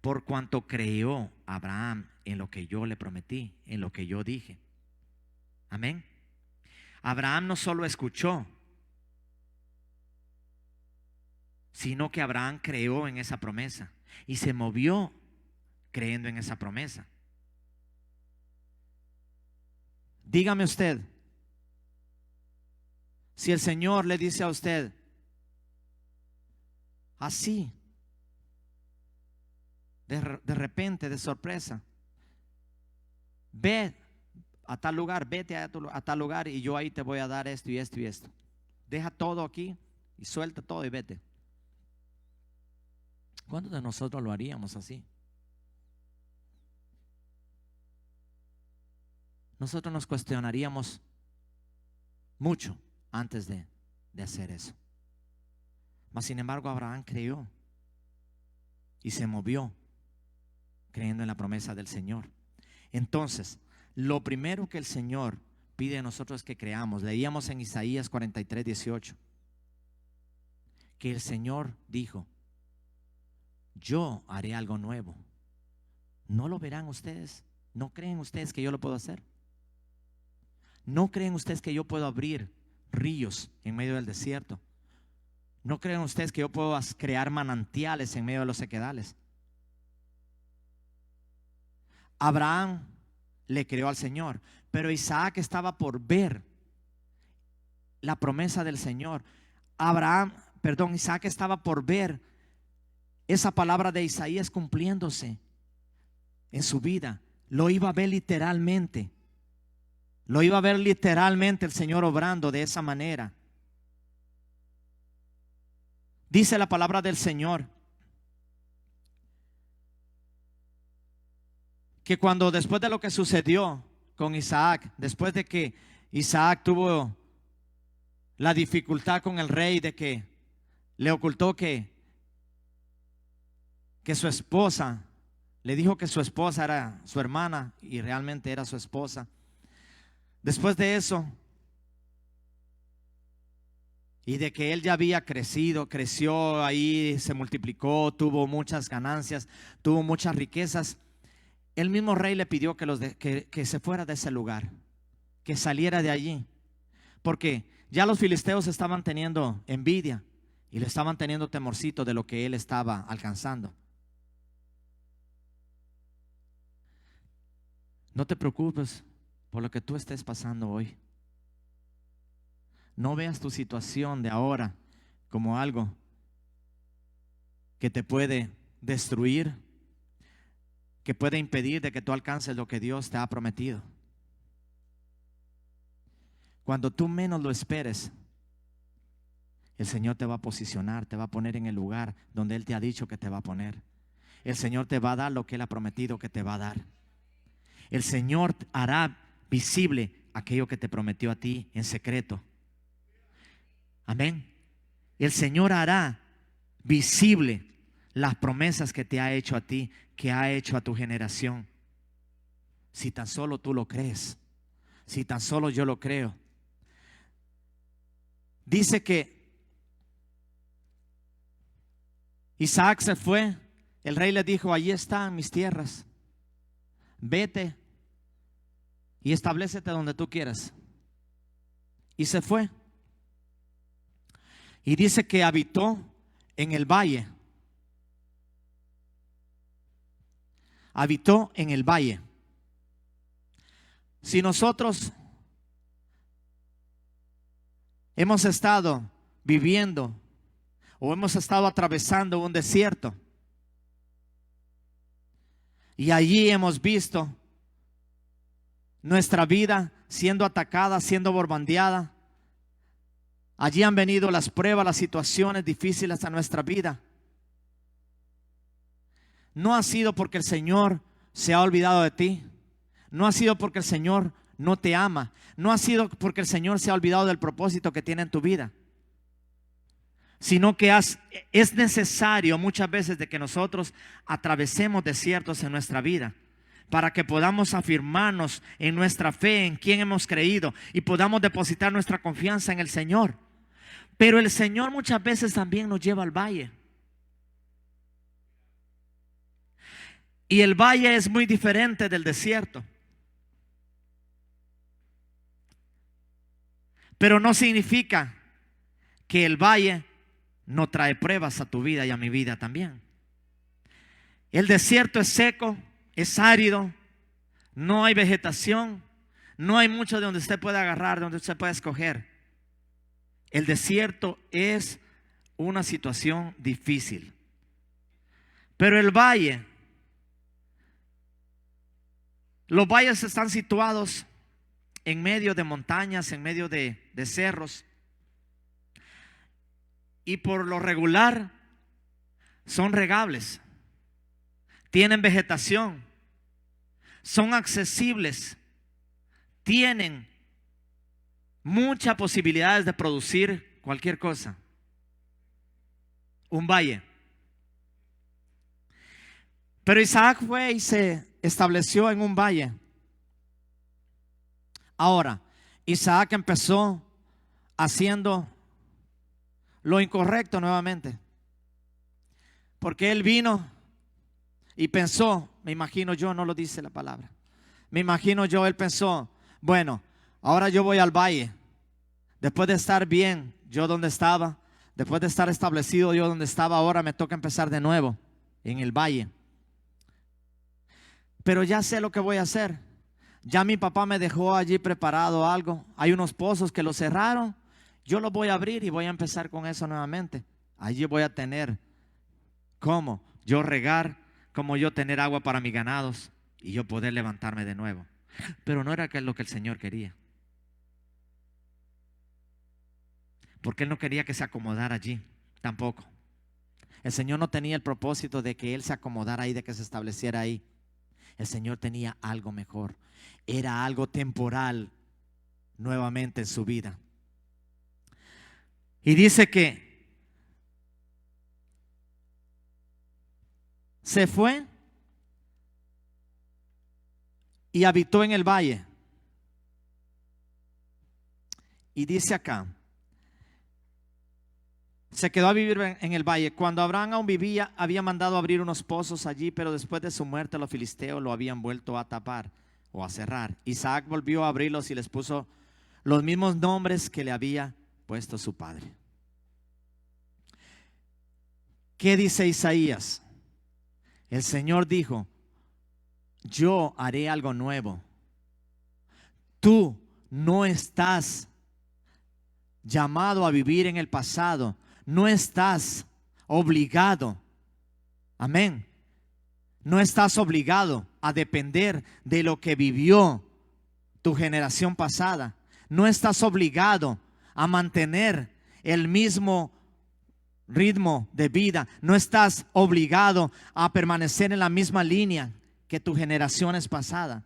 por cuanto creyó Abraham en lo que yo le prometí, en lo que yo dije. Amén. Abraham no solo escuchó, sino que Abraham creó en esa promesa y se movió creyendo en esa promesa. Dígame usted, si el Señor le dice a usted así, de repente, de sorpresa: ve a tal lugar, vete a tal lugar y yo ahí te voy a dar esto y esto y esto. Deja todo aquí y suelta todo y vete. ¿Cuántos de nosotros lo haríamos así? Nosotros nos cuestionaríamos mucho antes de hacer eso. Mas sin embargo, Abraham creyó y se movió creyendo en la promesa del Señor. Entonces, lo primero que el Señor pide a nosotros es que creamos. Leíamos en Isaías 43:18 que el Señor dijo: yo haré algo nuevo. ¿No lo verán ustedes? ¿No creen ustedes que yo lo puedo hacer? ¿No creen ustedes que yo puedo abrir ríos en medio del desierto? ¿No creen ustedes que yo puedo crear manantiales en medio de los sequedales? Abraham le creyó al Señor. Pero Isaac estaba por ver la promesa del Señor. Isaac estaba por ver esa palabra de Isaías cumpliéndose en su vida. Lo iba a ver literalmente. Lo iba a ver literalmente el Señor obrando de esa manera. Dice la palabra del Señor que cuando después de lo que sucedió con Isaac, después de que Isaac tuvo la dificultad con el rey de que le ocultó que su esposa, le dijo que su esposa era su hermana y realmente era su esposa. Después de eso, y de que él ya había creció ahí, se multiplicó, tuvo muchas ganancias, tuvo muchas riquezas, el mismo rey le pidió que se fuera de ese lugar, que saliera de allí, porque ya los filisteos estaban teniendo envidia y le estaban teniendo temorcito de lo que él estaba alcanzando. No te preocupes por lo que tú estés pasando hoy. No veas tu situación de ahora como algo que te puede destruir, que puede impedir de que tú alcances lo que Dios te ha prometido. Cuando tú menos lo esperes, el Señor te va a posicionar, te va a poner en el lugar donde Él te ha dicho que te va a poner. El Señor te va a dar lo que Él ha prometido que te va a dar. El Señor hará visible aquello que te prometió a ti en secreto. Amén. El Señor hará visible las promesas que te ha hecho a ti, que ha hecho a tu generación. Si tan solo tú lo crees, si tan solo yo lo creo. Dice que Isaac se fue. El rey le dijo: allí están mis tierras, vete y establécete donde tú quieras. Y se fue. Y dice que habitó en el valle. Habitó en el valle. Si nosotros hemos estado viviendo o hemos estado atravesando un desierto y allí hemos visto nuestra vida siendo atacada, siendo bombardeada, allí han venido las pruebas, las situaciones difíciles a nuestra vida. No ha sido porque el Señor se ha olvidado de ti. No ha sido porque el Señor no te ama. No ha sido porque el Señor se ha olvidado del propósito que tiene en tu vida. Sino que es necesario muchas veces de que nosotros atravesemos desiertos en nuestra vida, para que podamos afirmarnos en nuestra fe, en quien hemos creído, y podamos depositar nuestra confianza en el Señor. Pero el Señor muchas veces también nos lleva al valle. Y el valle es muy diferente del desierto. Pero no significa que el valle no trae pruebas a tu vida y a mi vida también. El desierto es seco, es árido, no hay vegetación, no hay mucho de donde usted pueda agarrar, de donde usted pueda escoger. El desierto es una situación difícil. Pero el valle, los valles están situados en medio de montañas, en medio de cerros. Y por lo regular son regables, tienen vegetación, son accesibles, tienen muchas posibilidades de producir cualquier cosa. Un valle. Pero Isaac fue y se estableció en un valle. Ahora, Isaac empezó haciendo lo incorrecto nuevamente, porque él vino y pensó, me imagino yo, no lo dice la palabra, me imagino yo, él pensó, bueno, ahora yo voy al valle, después de estar bien yo donde estaba, después de estar establecido yo donde estaba, ahora me toca empezar de nuevo en el valle. Pero ya sé lo que voy a hacer. Ya mi papá me dejó allí preparado algo. Hay unos pozos que los cerraron. Yo los voy a abrir y voy a empezar con eso nuevamente. Allí voy a tener cómo yo regar, cómo yo tener agua para mis ganados y yo poder levantarme de nuevo. Pero no era lo que el Señor quería. Porque Él no quería que se acomodara allí, tampoco. El Señor no tenía el propósito de que Él se acomodara ahí, de que se estableciera ahí. El Señor tenía algo mejor. Era algo temporal nuevamente en su vida. Y dice que se fue y habitó en el valle. Y dice acá, se quedó a vivir en el valle. Cuando Abraham aún vivía, había mandado abrir unos pozos allí, pero después de su muerte los filisteos lo habían vuelto a tapar o a cerrar. Isaac volvió a abrirlos y les puso los mismos nombres que le había puesto su padre. ¿Qué dice Isaías? El Señor dijo: yo haré algo nuevo. Tú no estás llamado a vivir en el pasado. No estás obligado. Amén. No estás obligado a depender de lo que vivió tu generación pasada. No estás obligado a mantener el mismo ritmo de vida. No estás obligado a permanecer en la misma línea que tus generaciones pasadas.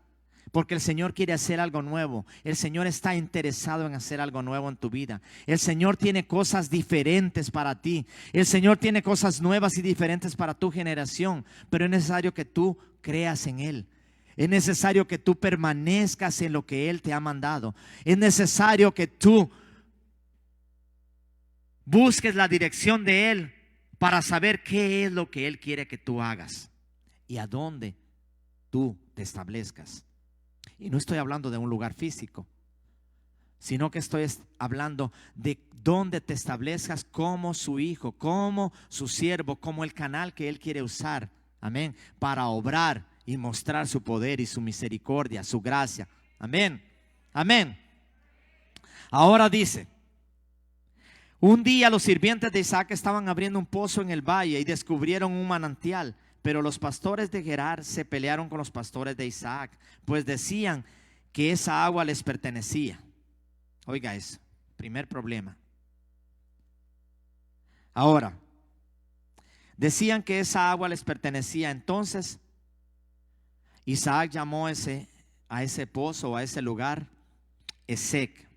Porque el Señor quiere hacer algo nuevo. El Señor está interesado en hacer algo nuevo en tu vida. El Señor tiene cosas diferentes para ti. El Señor tiene cosas nuevas y diferentes para tu generación. Pero es necesario que tú creas en Él. Es necesario que tú permanezcas en lo que Él te ha mandado. Es necesario que tú busques la dirección de Él para saber qué es lo que Él quiere que tú hagas y a dónde tú te establezcas. Y no estoy hablando de un lugar físico, sino que estoy hablando de dónde te establezcas como su hijo, como su siervo, como el canal que Él quiere usar, amén, para obrar y mostrar su poder y su misericordia, su gracia, amén, amén. Ahora dice: un día los sirvientes de Isaac estaban abriendo un pozo en el valle y descubrieron un manantial. Pero los pastores de Gerar se pelearon con los pastores de Isaac, pues decían que esa agua les pertenecía. Oiga eso, primer problema. Ahora, decían que esa agua les pertenecía. Entonces Isaac llamó a ese pozo, a ese lugar, Esek.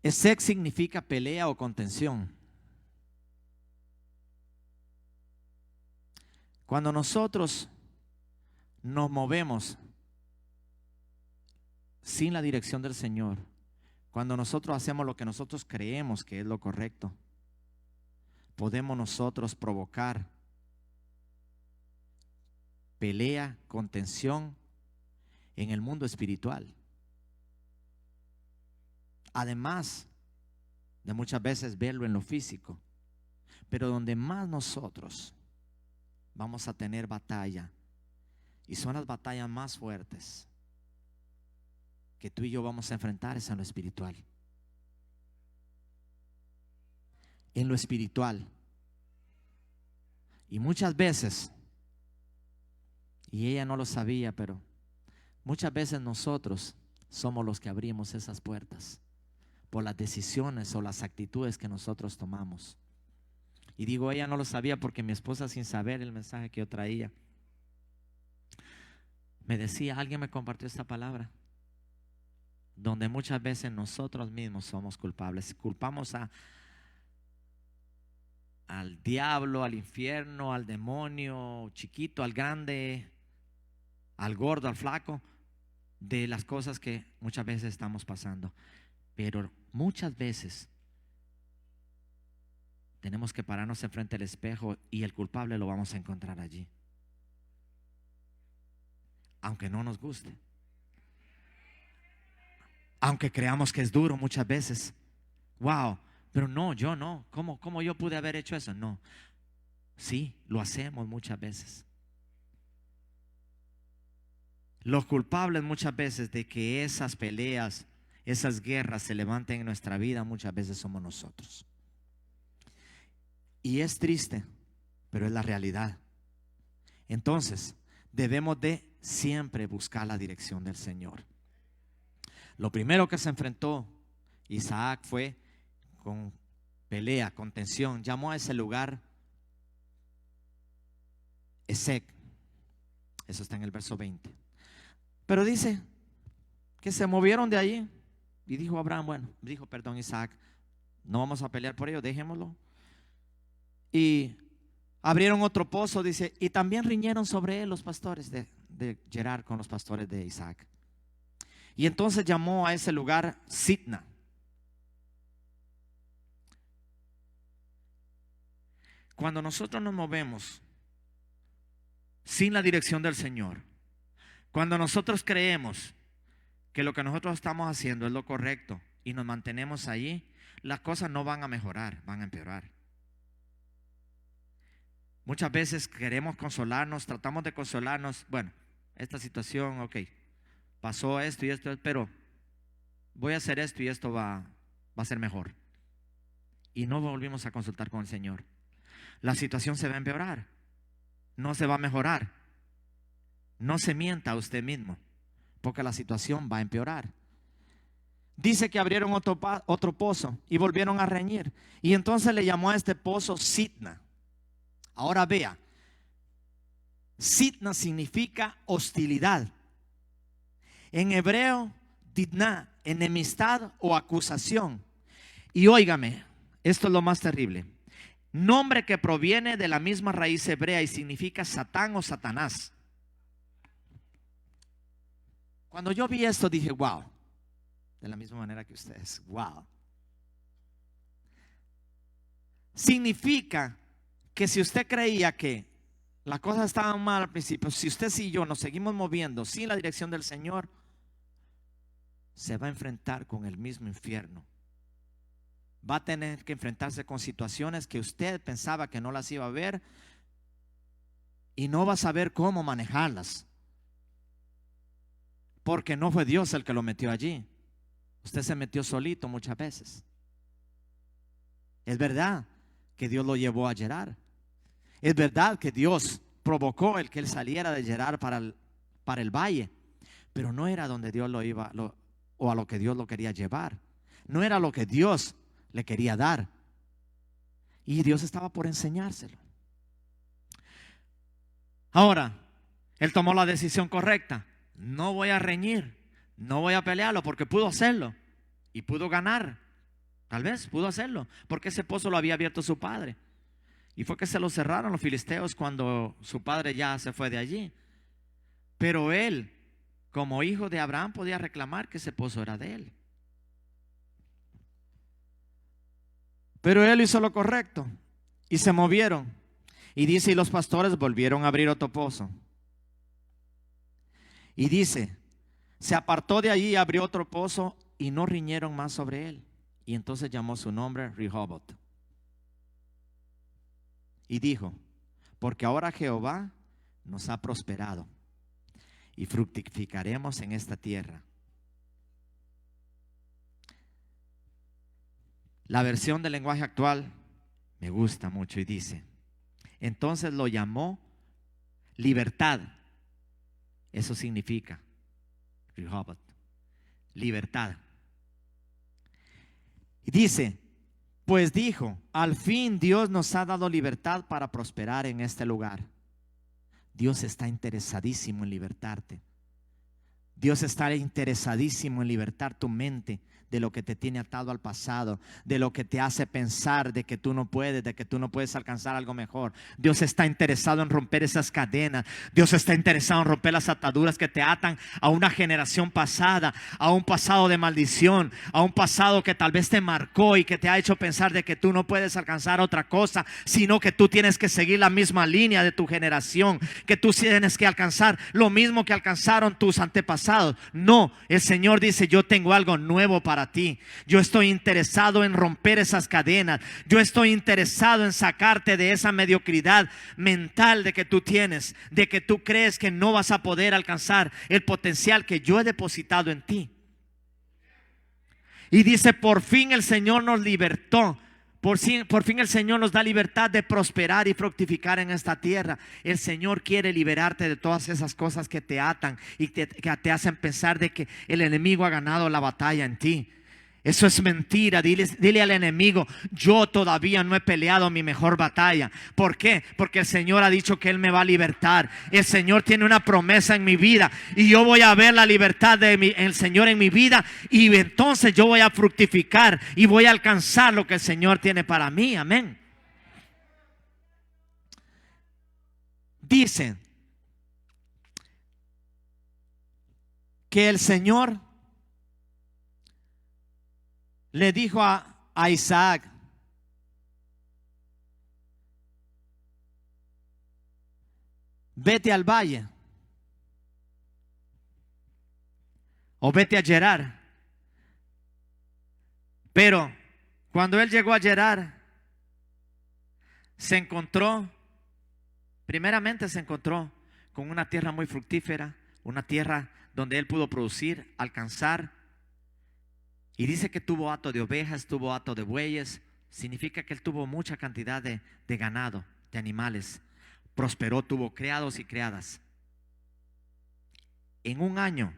Esek significa pelea o contención. Cuando nosotros nos movemos sin la dirección del Señor, cuando nosotros hacemos lo que nosotros creemos que es lo correcto, podemos nosotros provocar pelea, contención en el mundo espiritual. Además de muchas veces verlo en lo físico, pero donde más nosotros vamos a tener batalla, y son las batallas más fuertes que tú y yo vamos a enfrentar, es en lo espiritual. En lo espiritual. Y muchas veces, y ella no lo sabía, pero muchas veces nosotros somos los que abrimos esas puertas por las decisiones o las actitudes que nosotros tomamos. Y digo, ella no lo sabía porque mi esposa, sin saber el mensaje que yo traía, me decía: alguien me compartió esta palabra, donde muchas veces nosotros mismos somos culpables. Culpamos al diablo, al infierno, al demonio chiquito, al grande, al gordo, al flaco, de las cosas que muchas veces estamos pasando. Pero muchas veces tenemos que pararnos enfrente del espejo y el culpable lo vamos a encontrar allí, aunque no nos guste, aunque creamos que es duro muchas veces. Wow, pero no, yo no. ¿Cómo yo pude haber hecho eso? No, sí, lo hacemos muchas veces. Los culpables muchas veces de que esas peleas, esas guerras se levanten en nuestra vida, muchas veces somos nosotros. Y es triste, pero es la realidad. Entonces, debemos de siempre buscar la dirección del Señor. Lo primero que se enfrentó Isaac fue con pelea, con tensión. Llamó a ese lugar Esek. Eso está en el verso 20. Pero dice que se movieron de allí y dijo Abraham, Isaac, no vamos a pelear por ello, dejémoslo. Y abrieron otro pozo, dice, y también riñeron sobre él los pastores de Gerar con los pastores de Isaac. Y entonces llamó a ese lugar Sitna. Cuando nosotros nos movemos sin la dirección del Señor, cuando nosotros creemos que lo que nosotros estamos haciendo es lo correcto y nos mantenemos allí, las cosas no van a mejorar, van a empeorar. Muchas veces queremos consolarnos, tratamos de consolarnos. Bueno, esta situación, ok, pasó esto y esto, pero voy a hacer esto y esto va a ser mejor. Y no volvimos a consultar con el Señor. La situación se va a empeorar, no se va a mejorar. No se mienta a usted mismo, porque la situación va a empeorar. Dice que abrieron otro pozo y volvieron a reñir. Y entonces le llamó a este pozo Sitna. Ahora vea, Sitna significa hostilidad. En hebreo, Didna, enemistad o acusación. Y óigame, esto es lo más terrible. Nombre que proviene de la misma raíz hebrea y significa Satán o Satanás. Cuando yo vi esto dije, wow, de la misma manera que ustedes, wow. Significa que si usted creía que las cosas estaban mal al principio, si usted y yo nos seguimos moviendo sin la dirección del Señor, se va a enfrentar con el mismo infierno. Va a tener que enfrentarse con situaciones que usted pensaba que no las iba a ver y no va a saber cómo manejarlas. Porque no fue Dios el que lo metió allí. Usted se metió solito muchas veces. Es verdad que Dios lo llevó a Gerar. Es verdad que Dios provocó el que él saliera de Gerar para el valle. Pero no era donde Dios lo iba o a lo que Dios lo quería llevar. No era lo que Dios le quería dar. Y Dios estaba por enseñárselo. Ahora, él tomó la decisión correcta. No voy a reñir, no voy a pelearlo, porque pudo hacerlo y pudo ganar. Tal vez pudo hacerlo, porque ese pozo lo había abierto su padre. Y fue que se lo cerraron los filisteos cuando su padre ya se fue de allí. Pero él, como hijo de Abraham, podía reclamar que ese pozo era de él. Pero él hizo lo correcto y se movieron. Y dice, y los pastores volvieron a abrir otro pozo. Y dice, se apartó de allí y abrió otro pozo y no riñeron más sobre él. Y entonces llamó su nombre Rehoboth. Y dijo, porque ahora Jehová nos ha prosperado y fructificaremos en esta tierra. La versión del lenguaje actual me gusta mucho y dice, entonces lo llamó libertad. Eso significa Rehoboth, libertad. Y dice, pues dijo, al fin Dios nos ha dado libertad para prosperar en este lugar. Dios está interesadísimo en libertarte. Dios está interesadísimo en libertar tu mente de lo que te tiene atado al pasado, de lo que te hace pensar de que tú no puedes, de que tú no puedes alcanzar algo mejor. Dios está interesado en romper esas cadenas. Dios está interesado en romper las ataduras que te atan a una generación pasada, a un pasado de maldición, a un pasado que tal vez te marcó y que te ha hecho pensar de que tú no puedes alcanzar otra cosa, sino que tú tienes que seguir la misma línea de tu generación, que tú tienes que alcanzar lo mismo que alcanzaron tus antepasados. No, el Señor dice, yo tengo algo nuevo para para ti. Yo estoy interesado en romper esas cadenas. Yo estoy interesado en sacarte de esa mediocridad mental de que tú tienes, de que tú crees que no vas a poder alcanzar el potencial que yo he depositado en ti. Y dice, por fin el Señor nos libertó. Por fin el Señor nos da libertad de prosperar y fructificar en esta tierra. El Señor quiere liberarte de todas esas cosas que te atan y que te hacen pensar de que el enemigo ha ganado la batalla en ti. Eso es mentira. Dile al enemigo, yo todavía no he peleado mi mejor batalla. ¿Por qué? Porque el Señor ha dicho que Él me va a libertar. El Señor tiene una promesa en mi vida y yo voy a ver la libertad del Señor en mi vida, y entonces yo voy a fructificar y voy a alcanzar lo que el Señor tiene para mí. Amén. Dicen que el Señor le dijo a Isaac: vete al valle o vete a Gerar. Pero cuando él llegó a Gerar, primeramente se encontró con una tierra muy fructífera, una tierra donde él pudo producir, alcanzar. Y dice que tuvo hato de ovejas, tuvo hato de bueyes. Significa que él tuvo mucha cantidad de ganado, de animales. Prosperó, tuvo criados y criadas. En un año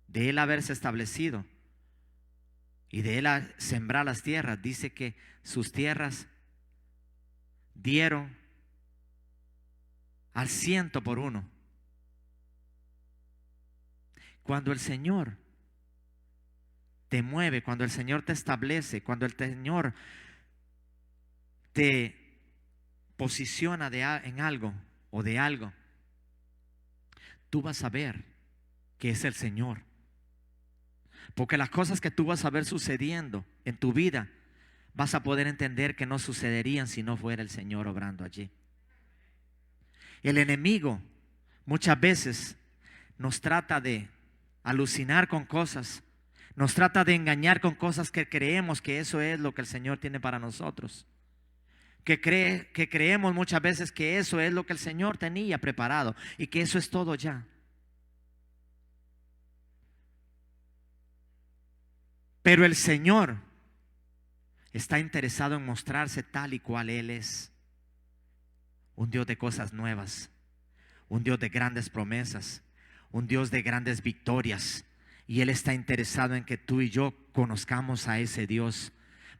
de él haberse establecido y de él sembrar las tierras, dice que sus tierras dieron al 100 por 1. Cuando el Señor te mueve, cuando el Señor te establece, cuando el Señor te posiciona en algo o de algo, tú vas a ver que es el Señor. Porque las cosas que tú vas a ver sucediendo en tu vida, vas a poder entender que no sucederían si no fuera el Señor obrando allí. El enemigo muchas veces nos trata de alucinar con cosas. Nos trata de engañar con cosas que creemos que eso es lo que el Señor tiene para nosotros. Que creemos muchas veces que eso es lo que el Señor tenía preparado y que eso es todo ya. Pero el Señor está interesado en mostrarse tal y cual Él es. Un Dios de cosas nuevas, un Dios de grandes promesas, un Dios de grandes victorias. Y Él está interesado en que tú y yo conozcamos a ese Dios.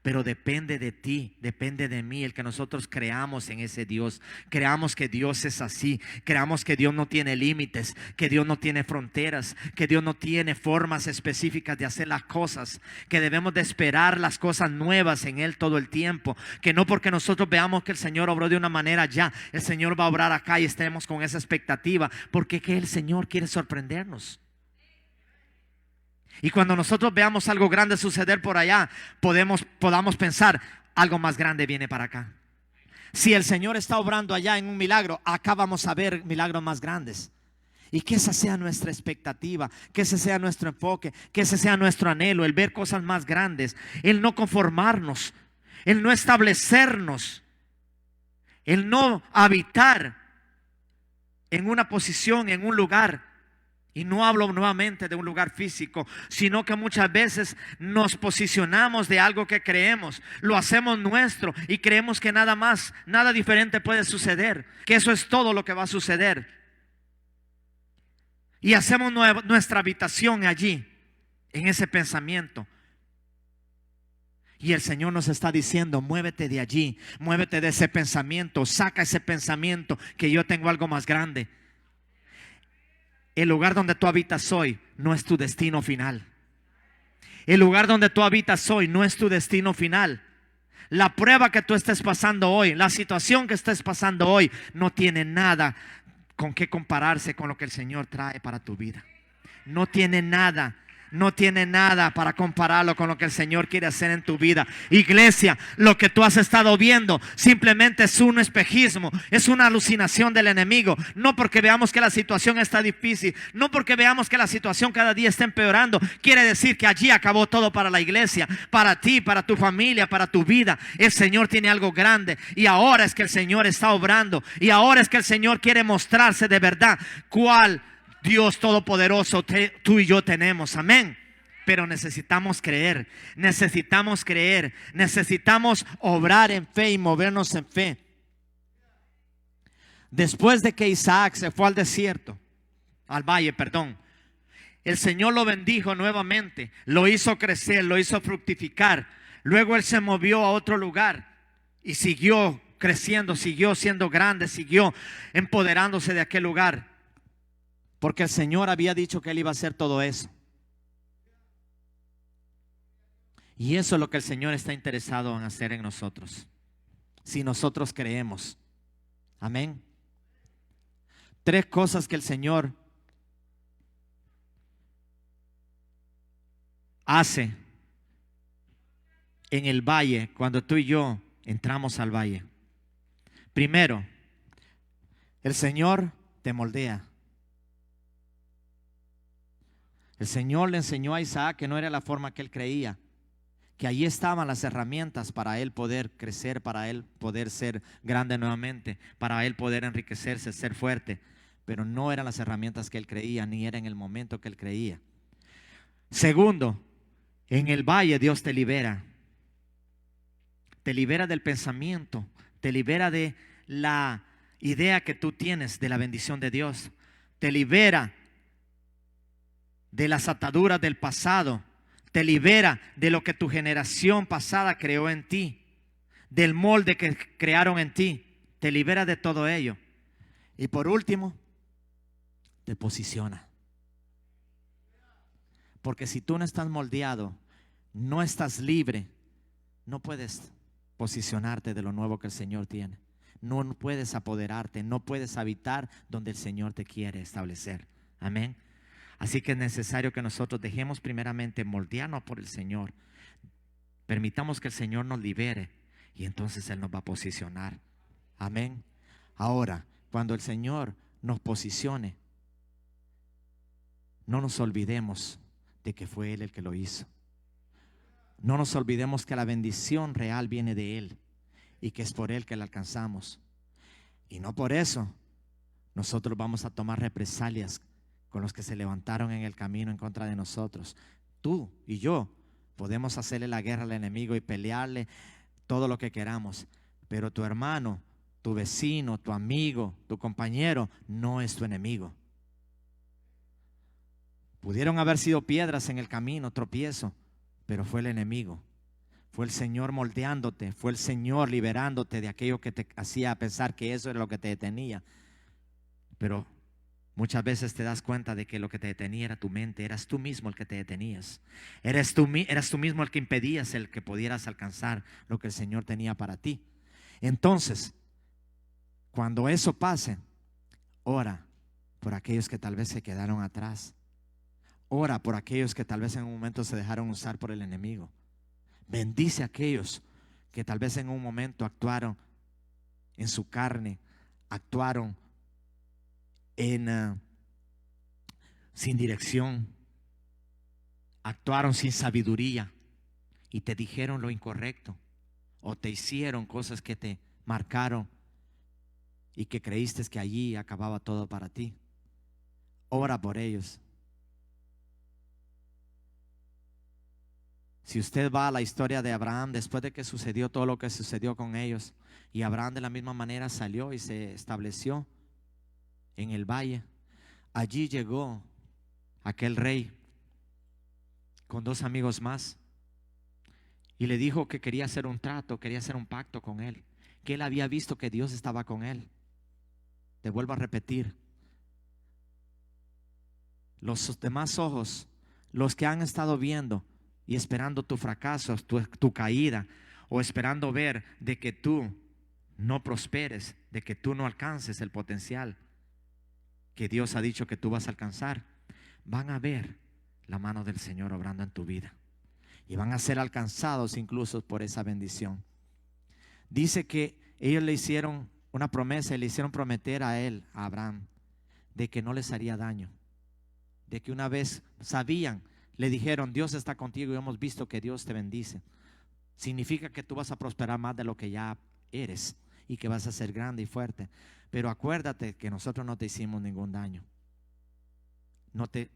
Pero depende de ti, depende de mí, el que nosotros creamos en ese Dios. Creamos que Dios es así. Creamos que Dios no tiene límites, que Dios no tiene fronteras, que Dios no tiene formas específicas de hacer las cosas. Que debemos de esperar las cosas nuevas en Él todo el tiempo. Que no porque nosotros veamos que el Señor obró de una manera ya, el Señor va a obrar acá y estemos con esa expectativa. Porque que el Señor quiere sorprendernos. Y cuando nosotros veamos algo grande suceder por allá, podamos pensar, algo más grande viene para acá. Si el Señor está obrando allá en un milagro, acá vamos a ver milagros más grandes. Y que esa sea nuestra expectativa, que ese sea nuestro enfoque, que ese sea nuestro anhelo, el ver cosas más grandes, el no conformarnos, el no establecernos, el no habitar en una posición, en un lugar. Y no hablo nuevamente de un lugar físico, sino que muchas veces nos posicionamos de algo que creemos, lo hacemos nuestro y creemos que nada diferente puede suceder, que eso es todo lo que va a suceder. Y hacemos nuestra habitación allí, en ese pensamiento. Y el Señor nos está diciendo, muévete de allí, muévete de ese pensamiento, saca ese pensamiento que yo tengo algo más grande. El lugar donde tú habitas hoy no es tu destino final. El lugar donde tú habitas hoy no es tu destino final. La prueba que tú estés pasando hoy, la situación que estés pasando hoy, no tiene nada con qué compararse con lo que el Señor trae para tu vida. No tiene nada no tiene nada para compararlo con lo que el Señor quiere hacer en tu vida. Iglesia, lo que tú has estado viendo simplemente es un espejismo, es una alucinación del enemigo. No porque veamos que la situación está difícil, no porque veamos que la situación cada día está empeorando, quiere decir que allí acabó todo para la iglesia, para ti, para tu familia, para tu vida. El Señor tiene algo grande y ahora es que el Señor está obrando, y ahora es que el Señor quiere mostrarse de verdad cuál Dios todopoderoso tú y yo tenemos. Amén. Pero necesitamos creer, necesitamos obrar en fe y movernos en fe. Después de que Isaac se fue al desierto, al valle, perdón, el Señor lo bendijo nuevamente, lo hizo crecer, lo hizo fructificar. Luego él se movió a otro lugar y siguió creciendo, siguió siendo grande, siguió empoderándose de aquel lugar. Porque el Señor había dicho que Él iba a hacer todo eso. Y eso es lo que el Señor está interesado en hacer en nosotros, si nosotros creemos. Amén. 3 cosas que el Señor hace en el valle cuando tú y yo entramos al valle. Primero, el Señor te moldea. El Señor le enseñó a Isaac que no era la forma que él creía, que allí estaban las herramientas para él poder crecer, para él poder ser grande nuevamente, para él poder enriquecerse, ser fuerte. Pero no eran las herramientas que él creía, ni era en el momento que él creía. Segundo, en el valle Dios te libera. Te libera del pensamiento, te libera de la idea que tú tienes de la bendición de Dios. Te libera de las ataduras del pasado, te libera de lo que tu generación pasada creó en ti, del molde que crearon en ti, te libera de todo ello. Y por último, te posiciona. Porque si tú no estás moldeado, no estás libre, no puedes posicionarte de lo nuevo que el Señor tiene. No puedes apoderarte, no puedes habitar donde el Señor te quiere establecer. Amén. Así que es necesario que nosotros dejemos primeramente moldearnos por el Señor. Permitamos que el Señor nos libere y entonces Él nos va a posicionar. Amén. Ahora, cuando el Señor nos posicione, no nos olvidemos de que fue Él el que lo hizo. No nos olvidemos que la bendición real viene de Él y que es por Él que la alcanzamos. Y no por eso nosotros vamos a tomar represalias con los que se levantaron en el camino en contra de nosotros. Tú y yo podemos hacerle la guerra al enemigo y pelearle todo lo que queramos, pero tu hermano, tu vecino, tu amigo, tu compañero no es tu enemigo. Pudieron haber sido piedras en el camino, tropiezo, pero fue el enemigo. Fue el Señor moldeándote, fue el Señor liberándote de aquello que te hacía pensar que eso era lo que te detenía. Pero muchas veces te das cuenta de que lo que te detenía era tu mente, eras tú mismo el que te detenías. Eras tú mismo el que impedías el que pudieras alcanzar lo que el Señor tenía para ti. Entonces, cuando eso pase, ora por aquellos que tal vez se quedaron atrás. Ora por aquellos que tal vez en un momento se dejaron usar por el enemigo. Bendice a aquellos que tal vez en un momento actuaron en su carne, actuaron sin dirección, actuaron sin sabiduría y te dijeron lo incorrecto o te hicieron cosas que te marcaron y que creíste que allí acababa todo para ti. Ora por ellos. Si usted va a la historia de Abraham, después de que sucedió todo lo que sucedió con ellos, y Abraham de la misma manera salió y se estableció en el valle, allí llegó aquel rey con 2 amigos más y le dijo que quería hacer un trato, quería hacer un pacto con él, que él había visto que Dios estaba con él. Te vuelvo a repetir, los demás ojos, los que han estado viendo y esperando tu fracaso, tu caída, o esperando ver de que tú no prosperes, de que tú no alcances el potencial que Dios ha dicho que tú vas a alcanzar, van a ver la mano del Señor obrando en tu vida. Y van a ser alcanzados incluso por esa bendición. Dice que ellos le hicieron una promesa y le hicieron prometer a él, a Abraham, de que no les haría daño. De que una vez sabían, le dijeron: Dios está contigo y hemos visto que Dios te bendice. Significa que tú vas a prosperar más de lo que ya eres y que vas a ser grande y fuerte. Pero acuérdate que nosotros no te hicimos ningún daño. No te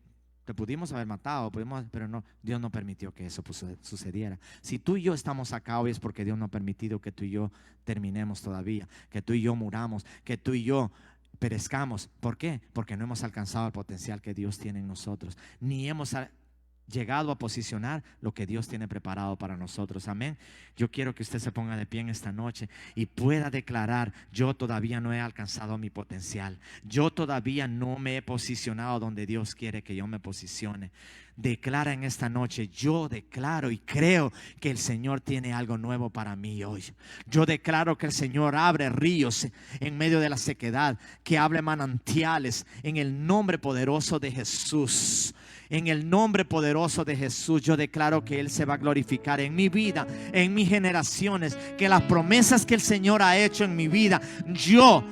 pudimos haber matado, pero no, Dios no permitió que eso sucediera. Si tú y yo estamos acá hoy es porque Dios no ha permitido que tú y yo terminemos todavía, que tú y yo muramos, que tú y yo perezcamos. ¿Por qué? Porque no hemos alcanzado el potencial que Dios tiene en nosotros, ni hemos llegado a posicionar lo que Dios tiene preparado para nosotros. Amén. Yo quiero que usted se ponga de pie en esta noche y pueda declarar: yo todavía no he alcanzado mi potencial, yo todavía no me he posicionado donde Dios quiere que yo me posicione. Declara en esta noche: yo declaro y creo que el Señor tiene algo nuevo para mí hoy. Yo declaro que el Señor abre ríos en medio de la sequedad, que abre manantiales en el nombre poderoso de Jesús. En el nombre poderoso de Jesús, yo declaro que Él se va a glorificar en mi vida, en mis generaciones, que las promesas que el Señor ha hecho en mi vida, yo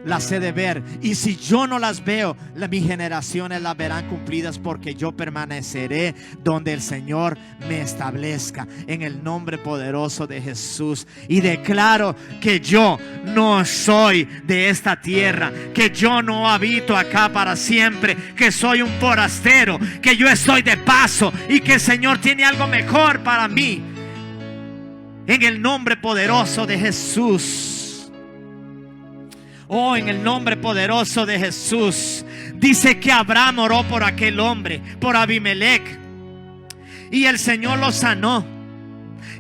las he de ver. Y si yo no las veo, mis generaciones las verán cumplidas, porque yo permaneceré donde el Señor me establezca, en el nombre poderoso de Jesús. Y declaro que yo no soy de esta tierra, que yo no habito acá para siempre, que soy un forastero, que yo estoy de paso y que el Señor tiene algo mejor para mí, en el nombre poderoso de Jesús. Oh, en el nombre poderoso de Jesús. Dice que Abraham oró por aquel hombre, por Abimelech, y el Señor lo sanó.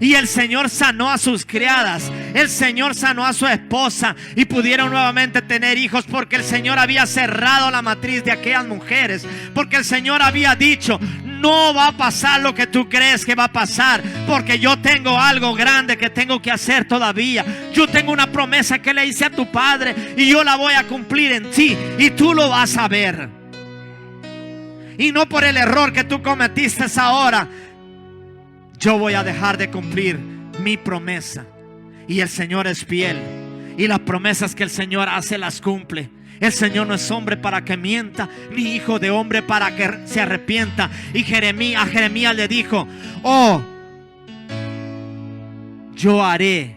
Y el Señor sanó a sus criadas, el Señor sanó a su esposa, y pudieron nuevamente tener hijos, porque el Señor había cerrado la matriz de aquellas mujeres, porque el Señor había dicho: no va a pasar lo que tú crees que va a pasar, porque yo tengo algo grande que tengo que hacer todavía. Yo tengo una promesa que le hice a tu padre y yo la voy a cumplir en ti, y tú lo vas a ver. Y no por el error que tú cometiste ahora, yo voy a dejar de cumplir mi promesa. Y el Señor es fiel, y las promesas que el Señor hace las cumple. El Señor no es hombre para que mienta, ni hijo de hombre para que se arrepienta. Y a Jeremías le dijo: oh, yo haré.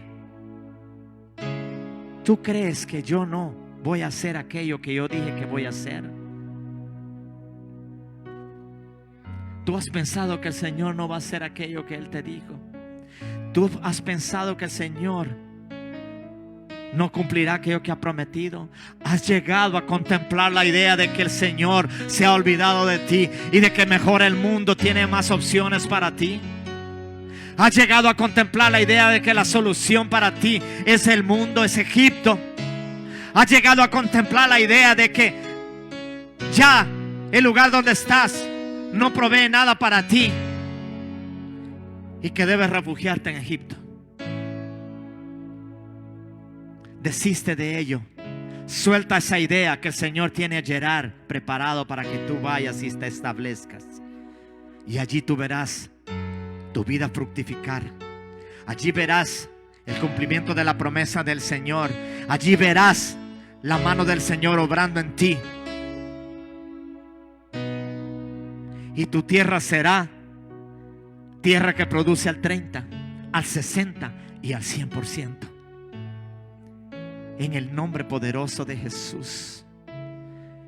¿Tú crees que yo no voy a hacer aquello que yo dije que voy a hacer? ¿Tú has pensado que el Señor no va a hacer aquello que Él te dijo? ¿Tú has pensado que el Señor no cumplirá aquello que ha prometido? ¿Has llegado a contemplar la idea de que el Señor se ha olvidado de ti y de que mejor el mundo tiene más opciones para ti? ¿Has llegado a contemplar la idea de que la solución para ti es el mundo, es Egipto? ¿Has llegado a contemplar la idea de que ya el lugar donde estás no provee nada para ti y que debes refugiarte en Egipto? Desiste de ello. Suelta esa idea que el Señor tiene a Gerar preparado para que tú vayas y te establezcas. Y allí tú verás tu vida fructificar. Allí verás el cumplimiento de la promesa del Señor. Allí verás la mano del Señor obrando en ti. Y tu tierra será tierra que produce al 30, al 60 y al 100%. En el nombre poderoso de Jesús.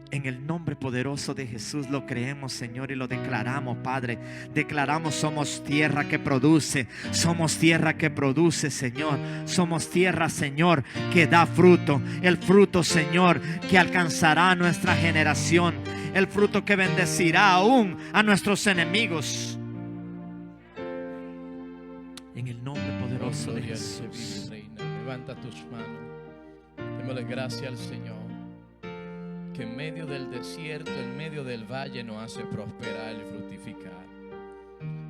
En el nombre poderoso de Jesús lo creemos, Señor, y lo declaramos, Padre. Declaramos: somos tierra que produce. Somos tierra que produce, Señor. Somos tierra, Señor, que da fruto. El fruto, Señor, que alcanzará a nuestra generación. El fruto que bendecirá aún a nuestros enemigos. En el nombre poderoso de Jesús. Levanta tus manos. Démosle gracias al Señor, que en medio del desierto, en medio del valle, nos hace prosperar y fructificar.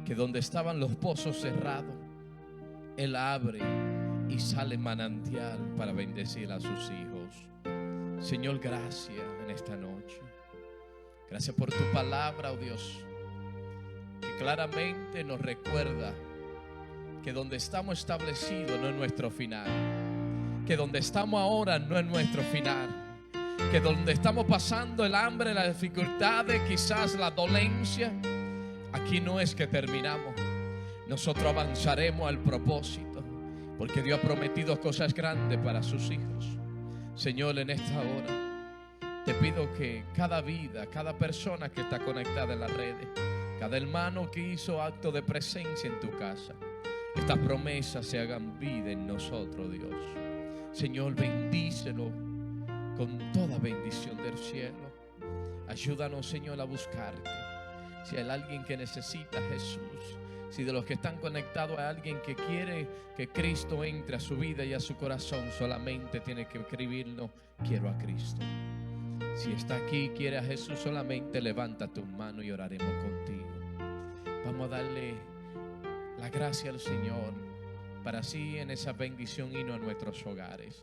Que donde estaban los pozos cerrados, Él abre y sale manantial para bendecir a sus hijos. Señor, gracias en esta noche. Gracias por tu palabra, oh Dios. claramente nos recuerda que donde estamos establecidos no es nuestro final, que donde estamos ahora no es nuestro final, que donde estamos pasando el hambre, las dificultades, quizás la dolencia, aquí no es que terminamos. Nosotros avanzaremos al propósito, porque Dios ha prometido cosas grandes para sus hijos. Señor, en esta hora te pido que cada vida, cada persona que está conectada en las redes, cada hermano que hizo acto de presencia en tu casa, estas promesas se hagan vida en nosotros, Dios. Señor, bendícelo con toda bendición del cielo. Ayúdanos, Señor, a buscarte. Si hay alguien que necesita a Jesús, si de los que están conectados hay alguien que quiere que Cristo entre a su vida y a su corazón, solamente tiene que escribirnos: quiero a Cristo. Si está aquí y quiere a Jesús, solamente levanta tus manos y oraremos contigo. Vamos a darle la gracia al Señor para así en esa bendición irnos a nuestros hogares.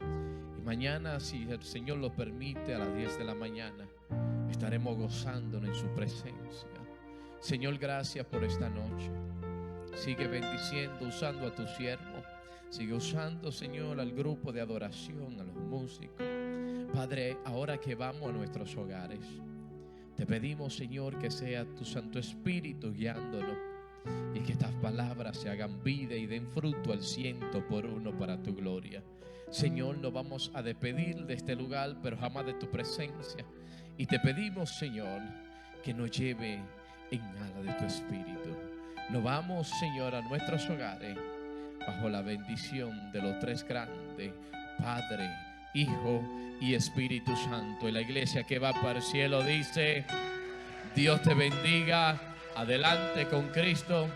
Y mañana, si el Señor lo permite, a las 10 de la mañana estaremos gozándonos en su presencia. Señor, gracias por esta noche. Sigue bendiciendo, usando a tu siervo. Sigue usando, Señor, al grupo de adoración, a los músicos. Padre, ahora que vamos a nuestros hogares, te pedimos, Señor, que sea tu Santo Espíritu guiándonos y que estas palabras se hagan vida y den fruto al 100% para tu gloria. Señor, nos vamos a despedir de este lugar, pero jamás de tu presencia. Y te pedimos, Señor, que nos lleve en ala de tu Espíritu. Nos vamos, Señor, a nuestros hogares bajo la bendición de los tres grandes: Padre, Hijo y Espíritu Santo. Y la iglesia que va para el cielo dice: Dios te bendiga. Adelante con Cristo.